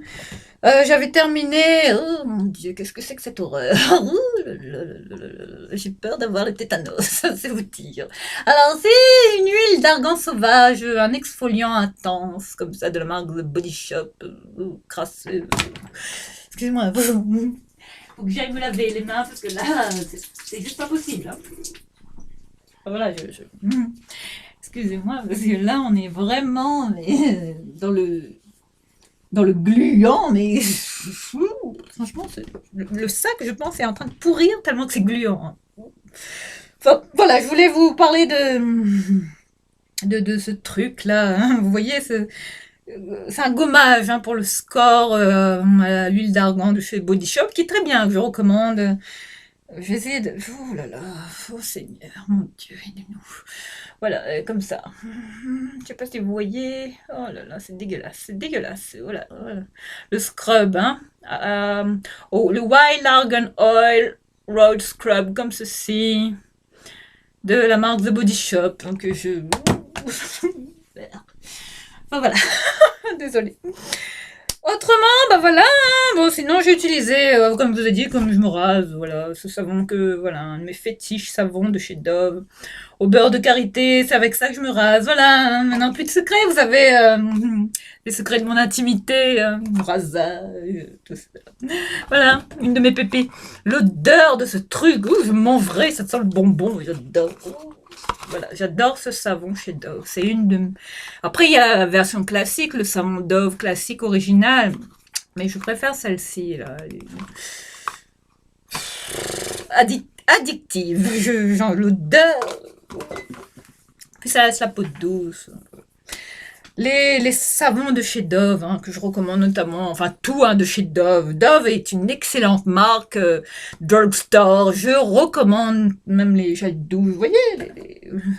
j'avais terminé. Oh mon Dieu, qu'est-ce que c'est que cette horreur? Ouh là là là là là là, j'ai peur d'avoir le tétanos, ça c'est vous dire. Alors, c'est une huile d'argan sauvage, un exfoliant intense, comme ça, de la marque The Body Shop. Crasseux. Excusez-moi. Faut que j'aille me laver les mains parce que là, c'est juste pas possible. Hein. Voilà, excusez-moi, parce que là, on est vraiment dans le gluant, mais franchement, le sac, je pense, est en train de pourrir tellement que c'est gluant. Enfin, voilà, je voulais vous parler de ce truc-là. Hein. Vous voyez, c'est un gommage hein, pour le score à l'huile d'argan de chez Body Shop, qui est très bien, que je recommande. Je vais essayer de... Oh là là, oh Seigneur, mon Dieu, aidez-nous. Voilà, comme ça. Je sais pas si vous voyez. Oh là là, c'est dégueulasse, c'est dégueulasse. Voilà, voilà. Le scrub, hein. Oh, le Wild Argan Oil Road Scrub, comme ceci, de la marque The Body Shop. Donc je... Enfin voilà, désolée. Autrement, bah voilà. Hein. Bon, sinon j'ai utilisé, comme je vous ai dit, comme je me rase, voilà, ce savon que, voilà, un de mes fétiches savons de chez Dove, au beurre de karité, c'est avec ça que je me rase, voilà. Hein. Maintenant plus de secrets, vous savez, les secrets de mon intimité, mon rasage, tout ça. Voilà, une de mes pépites. L'odeur de ce truc, je m'en vrai, ça sent le bonbon, j'adore. Voilà, j'adore ce savon chez Dove. C'est une de. Après, il y a la version classique, le savon Dove classique original, mais je préfère celle-ci là. Addictive. Genre l'odeur. Puis ça laisse la peau douce. Les savons de chez Dove, hein, que je recommande notamment, enfin tout hein, de chez Dove. Dove est une excellente marque, drugstore. Je recommande même les gels douche. Vous voyez,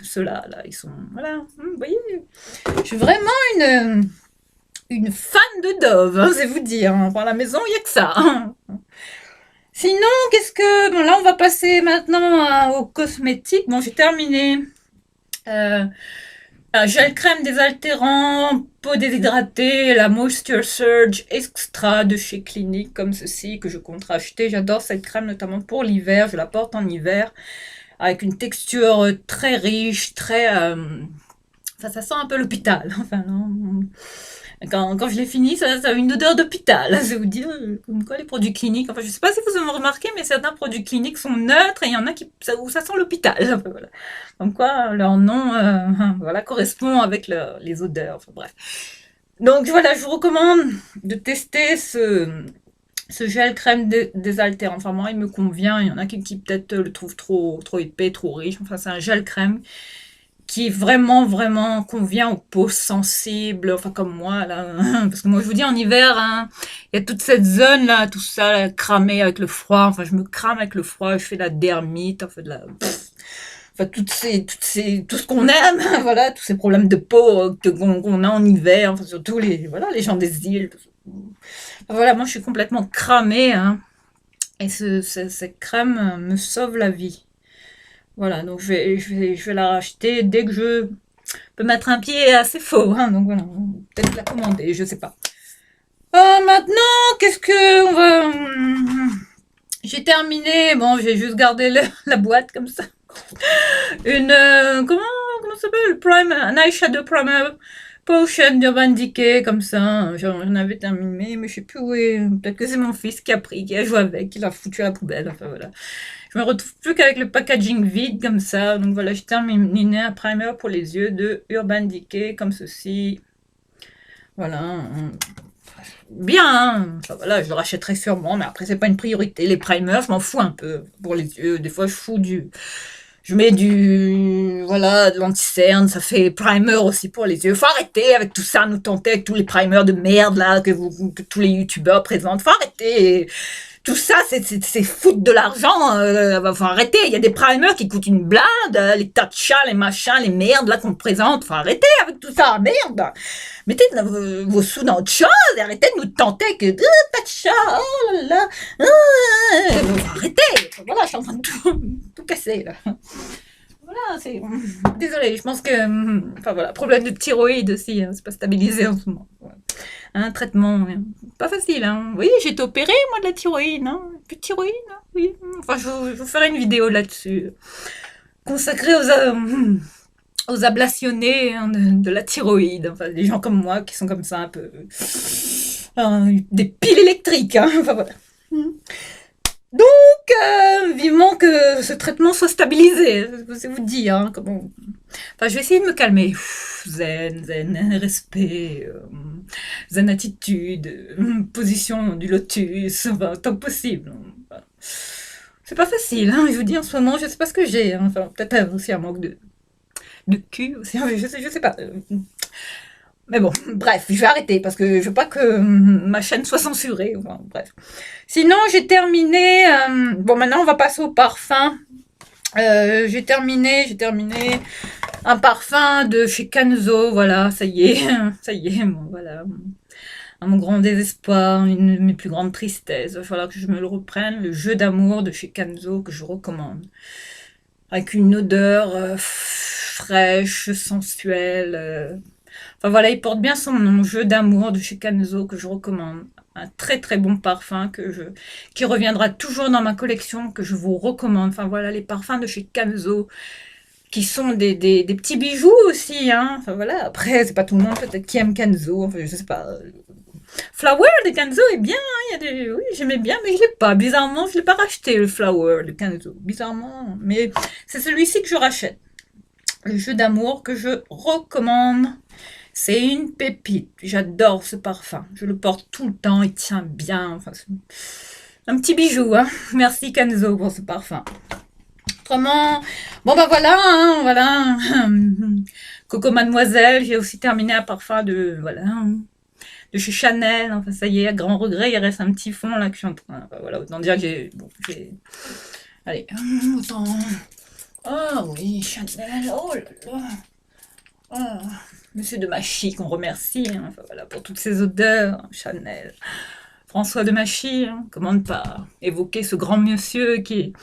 ceux-là, là, ils sont, voilà, vous voyez. Je suis vraiment une fan de Dove, hein, c'est vous dire. Hein. Enfin, à la maison, il n'y a que ça. Hein. Sinon, qu'est-ce que... Bon, là, on va passer maintenant aux cosmétiques. Bon, j'ai terminé. Un gel crème désaltérant, peau déshydratée, la Moisture Surge Extra de chez Clinique, comme ceci, que je compte racheter. J'adore cette crème, notamment pour l'hiver. Je la porte en hiver, avec une texture très riche, très... ça sent un peu l'hôpital. Enfin, non... Quand je l'ai fini, ça a une odeur d'hôpital. Je vais vous dire, comme quoi les produits cliniques. Enfin, je sais pas si vous avez remarqué, mais certains produits cliniques sont neutres et il y en a où ça sent l'hôpital. Enfin, voilà. Comme quoi leur nom voilà, correspond avec les odeurs. Enfin, bref. Donc voilà, je vous recommande de tester ce gel crème désaltérant. Enfin, moi, il me convient. Il y en a qui peut-être le trouvent trop épais, trop riche. Enfin, c'est un gel crème qui vraiment convient aux peaux sensibles, enfin comme moi là, parce que moi je vous dis en hiver, hein, il y a toute cette zone là, tout ça là, cramé avec le froid, enfin je me crame avec le froid, je fais la dermite, enfin de la, enfin tout ce qu'on aime, voilà, tous ces problèmes de peau qu'on a en hiver, enfin surtout les gens des îles, enfin, voilà, moi je suis complètement cramée, hein, et cette crème me sauve la vie. Voilà, donc je vais la racheter dès que je peux mettre un pied assez faux. Hein, donc voilà, peut-être la commander, je sais pas. Maintenant, qu'est-ce que on va... J'ai terminé, bon, j'ai juste gardé la boîte comme ça. Une... comment ça s'appelle? Un eyeshadow primer potion d'Urban Decay, comme ça. J'en avais terminé, mais je sais plus où est. Peut-être que c'est mon fils qui a pris, qui a joué avec, qui l'a foutu à la poubelle. Enfin voilà. Je me retrouve plus qu'avec le packaging vide comme ça. Donc voilà, j'ai terminé un primer pour les yeux de Urban Decay comme ceci. Voilà. Bien, hein. Enfin, voilà, je le rachèterai sûrement, mais après c'est pas une priorité. Les primers, je m'en fous un peu pour les yeux. Des fois, je mets voilà, de l'anti-cerne, ça fait primer aussi pour les yeux. Faut arrêter avec tout ça, nous tenter avec tous les primers de merde là que tous les youtubeurs présentent. Faut arrêter. Tout ça, c'est foutre de l'argent. Faut arrêter. Il y a des primers qui coûtent une blinde, les tatchas, les machins, les merdes là qu'on te présente. Faut arrêter avec tout ça, merde. Mettez vos sous dans autre chose et arrêtez de nous tenter que tatcha, oh là là. Faut arrêter. Voilà, je suis en train de tout casser là. Voilà, c'est... Désolée, je pense que... Enfin voilà, problème de thyroïde aussi, hein, c'est pas stabilisé en ce moment. Ouais. Un traitement, pas facile, hein. Vous voyez, j'ai été opérée, moi, de la thyroïde, hein. Plus de thyroïde, hein, oui. Enfin, je vous ferai une vidéo là-dessus, consacrée aux ablationnés, hein, de la thyroïde. Enfin, des gens comme moi qui sont comme ça, un peu... des piles électriques, hein. Enfin voilà. Donc, vivement que ce traitement soit stabilisé, c'est vous dire, hein, comment... Enfin, je vais essayer de me calmer. Zen, zen, respect, zen attitude, position du lotus, enfin, tant que possible. Enfin, c'est pas facile, hein, je vous dis, en ce moment, je sais pas ce que j'ai, hein. Enfin, peut-être aussi un manque de cul, aussi, je sais pas. Mais bon, bref, je vais arrêter parce que je veux pas que ma chaîne soit censurée. Enfin, bref. Sinon, j'ai terminé. Bon, maintenant, on va passer au parfum. J'ai terminé un parfum de chez Kenzo. Voilà, ça y est, ça y est. Bon, voilà. À mon grand désespoir, une de mes plus grandes tristesses. Il va falloir que je me le reprenne. Le jeu d'amour de chez Kenzo que je recommande. Avec une odeur fraîche, sensuelle. Enfin voilà, il porte bien son nom, Jeu d'amour de chez Kenzo, que je recommande. Un très très bon parfum qui reviendra toujours dans ma collection, que je vous recommande. Enfin voilà, les parfums de chez Kenzo, qui sont des petits bijoux aussi, hein. Enfin voilà, après, c'est pas tout le monde peut-être qui aime Kenzo, enfin je sais pas. Flower de Kenzo est bien, hein. Oui, j'aimais bien, mais je l'ai pas. Bizarrement, je l'ai pas racheté, le Flower de Kenzo. Bizarrement, mais c'est celui-ci que je rachète. Le jeu d'amour que je recommande. C'est une pépite. J'adore ce parfum. Je le porte tout le temps. Il tient bien. Enfin, c'est un petit bijou, hein. Merci Kenzo pour ce parfum. Autrement, bon bah voilà, hein, voilà. Coco Mademoiselle. J'ai aussi terminé un parfum de chez Chanel. Enfin ça y est, à grand regret, il reste un petit fond là que je suis en train. Enfin, voilà, autant dire que allez, autant. Ah oui, Chanel. Oh là là. Ah, Monsieur de Machy, qu'on remercie, hein, enfin, voilà, pour toutes ces odeurs, Chanel. François de Machy, hein, comment ne pas évoquer ce grand monsieur qui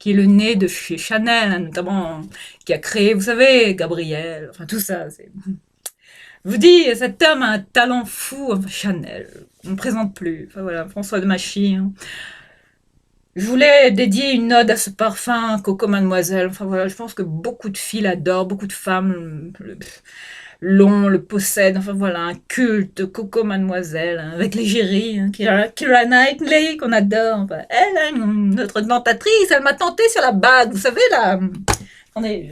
est le nez de chez Chanel, hein, notamment, qui a créé, vous savez, Gabriel, enfin tout ça. Je vous dis, cet homme a un talent fou, enfin, Chanel, on ne présente plus. Enfin voilà, François de Machy. Hein. Je voulais dédier une ode à ce parfum, Coco Mademoiselle. Enfin voilà, je pense que beaucoup de filles l'adorent, beaucoup de femmes le possèdent. Enfin voilà, un culte, Coco Mademoiselle, hein, avec l'égérie, hein, Keira Knightley, qu'on adore. Enfin, elle, hein, notre tentatrice, elle m'a tenté sur la bague, vous savez là. Attendez,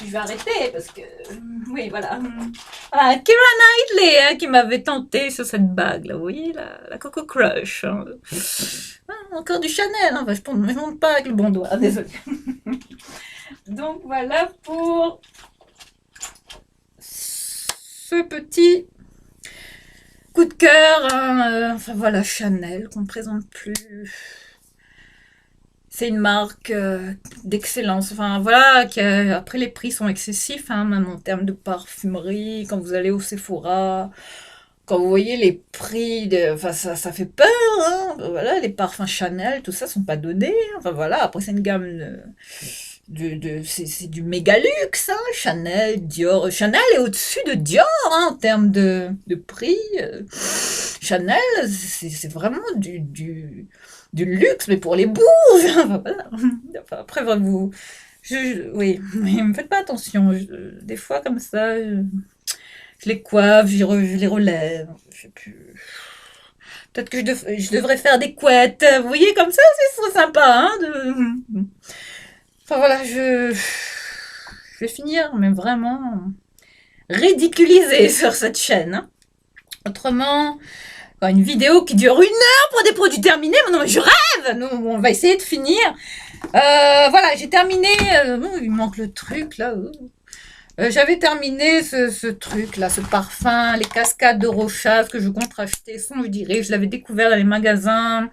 je vais arrêter parce que oui voilà, voilà Keira Knightley, hein, qui m'avait tenté sur cette bague là, vous voyez la Coco Crush, hein. Encore du Chanel, hein. Enfin, je monte pas avec le bon doigt, désolé. Donc voilà pour ce petit coup de cœur, hein. Enfin voilà, Chanel qu'on ne présente plus. C'est une marque d'excellence. Enfin voilà, après les prix sont excessifs, hein, même en termes de parfumerie. Quand vous allez au Sephora, quand vous voyez les prix, enfin ça fait peur. Hein. Voilà, les parfums Chanel, tout ça sont pas donnés. Enfin voilà, après c'est une gamme c'est du méga luxe, hein. Chanel, Dior. Chanel est au-dessus de Dior, hein, en termes de prix. Chanel, c'est vraiment du luxe, mais pour les bourges. Enfin, voilà. Enfin, après, oui, mais me faites pas attention. Des fois, comme ça, je les coiffe, je les relève. Je sais plus. Peut-être que je devrais faire des couettes. Vous voyez, comme ça, c'est trop sympa. Hein, Enfin voilà, je vais finir, mais vraiment ridiculisée sur cette chaîne. Hein. Autrement, une vidéo qui dure 1 heure pour des produits terminés. Non, mais je rêve. Non, on va essayer de finir. Voilà, j'ai terminé. Il manque le truc là. J'avais terminé ce truc là, ce parfum, les cascades de Rochas que je compte racheter sans je dirais. Je l'avais découvert dans les magasins.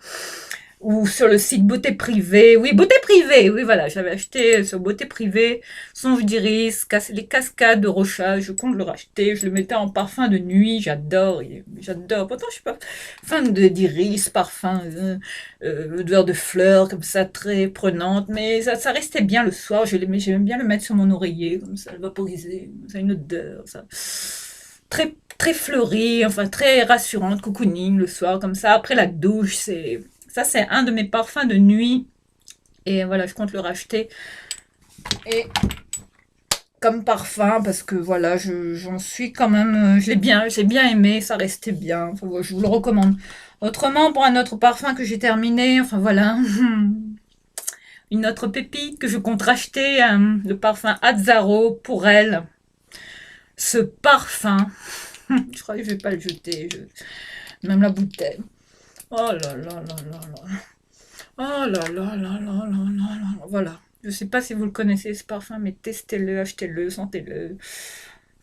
ou sur le site Beauté Privée. Oui, Beauté Privée, oui, voilà, j'avais acheté sur Beauté Privée Songe d'Iris, les cascades de Rocha, je compte le racheter, je le mettais en parfum de nuit, j'adore, j'adore. Pourtant, je suis pas fan d'Iris, parfum, odeur de fleurs, comme ça, très prenante, mais ça restait bien le soir, j'aime bien le mettre sur mon oreiller, comme ça, le vaporiser, ça a une odeur, ça. Très, très fleurie, enfin, très rassurante, cocooning le soir, comme ça, après la douche, ça, c'est un de mes parfums de nuit. Et voilà, je compte le racheter. Et comme parfum, parce que voilà, j'en suis quand même, j'ai bien aimé, ça restait bien. Enfin, voilà, je vous le recommande. Autrement, pour un autre parfum que j'ai terminé, enfin voilà, une autre pépite que je compte racheter, le parfum Azzaro pour elle. Ce parfum, je crois que je vais pas le jeter, même la bouteille. Oh là là là là là. Oh là là là là là là là. Voilà. Je sais pas si vous le connaissez ce parfum, mais testez-le, achetez-le, sentez-le.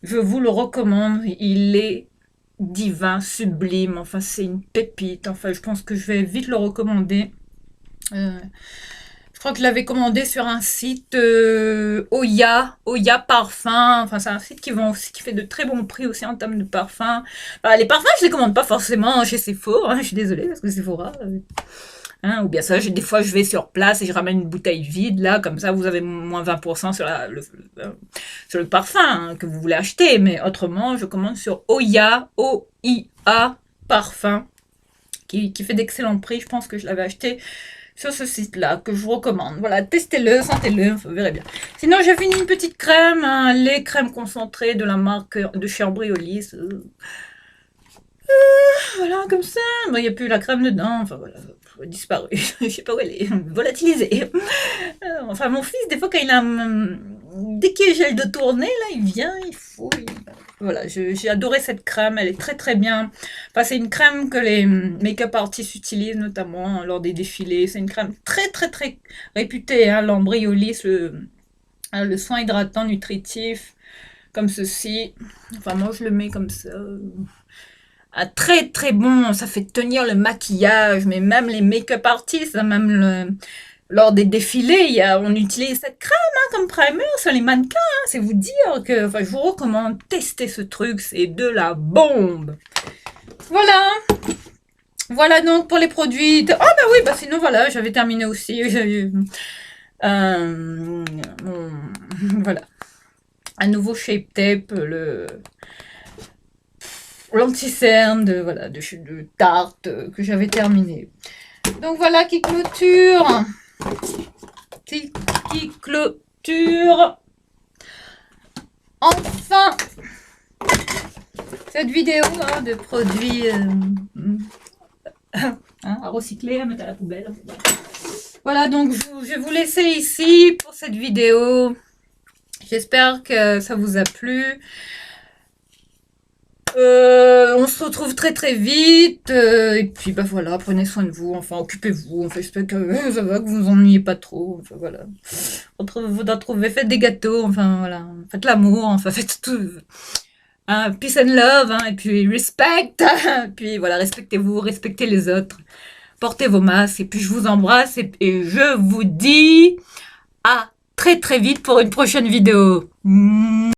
Je vous le recommande. Il est divin, sublime. Enfin, c'est une pépite. Enfin, je pense que je vais vite le recommander. Euh, je crois que je l'avais commandé sur un site Oya Parfum. Enfin, c'est un site qui vend aussi, qui fait de très bons prix aussi en termes de parfums. Enfin, les parfums, je les commande pas forcément chez Sephora. Hein, je suis désolée parce que Sephora. Hein, ou bien ça, des fois je vais sur place et je ramène une bouteille vide, là, comme ça vous avez moins 20% sur, sur le parfum hein, que vous voulez acheter. Mais autrement, je commande sur Oya, O-I-A, parfum, qui fait d'excellents prix. Je pense que je l'avais acheté sur ce site-là, que je vous recommande. Voilà, testez-le, sentez-le, vous verrez bien. Sinon, j'ai fini une petite crème, un lait crème concentré de la marque de chez Ambriolis. Voilà, comme ça. Il n'y a plus la crème dedans. Enfin, voilà, disparu. Je sais pas où elle est. Volatilisée. Enfin, mon fils, des fois, quand il a. Dès qu'il gèle de tournée, là, il vient, il fouille. Voilà, j'ai adoré cette crème. Elle est très, très bien. Enfin, c'est une crème que les make-up artists utilisent, notamment lors des défilés. C'est une crème très, très, très réputée. Hein, l'Ambriolis, le soin hydratant nutritif, comme ceci. Enfin, moi, je le mets comme ça. Un très très bon, ça fait tenir le maquillage, mais même les make-up artistes, hein, même lors des défilés, on utilise cette crème hein, comme primer sur les mannequins. Hein, c'est vous dire que, enfin, je vous recommande tester ce truc, c'est de la bombe. Voilà, voilà donc pour les produits. Ah bah oui, bah sinon voilà, j'avais terminé aussi. Bon, voilà, un nouveau shape tape, l'anti-cerne voilà, de Tarte que j'avais terminé. Donc voilà qui clôture enfin cette vidéo hein, de produits hein, à recycler, à mettre à la poubelle. Voilà, donc je vais vous laisser ici pour cette vidéo. J'espère que ça vous a plu. On se retrouve très très vite. Et puis bah voilà, prenez soin de vous. Enfin, occupez-vous. Enfin, j'espère que ça va, que vous vous ennuyez pas trop. Enfin voilà. Faites des gâteaux. Enfin voilà. Faites l'amour. Enfin, faites tout. Hein, peace and love. Hein, et puis respect. Puis voilà, respectez-vous, respectez les autres. Portez vos masques. Et puis je vous embrasse. Et je vous dis à très très vite pour une prochaine vidéo.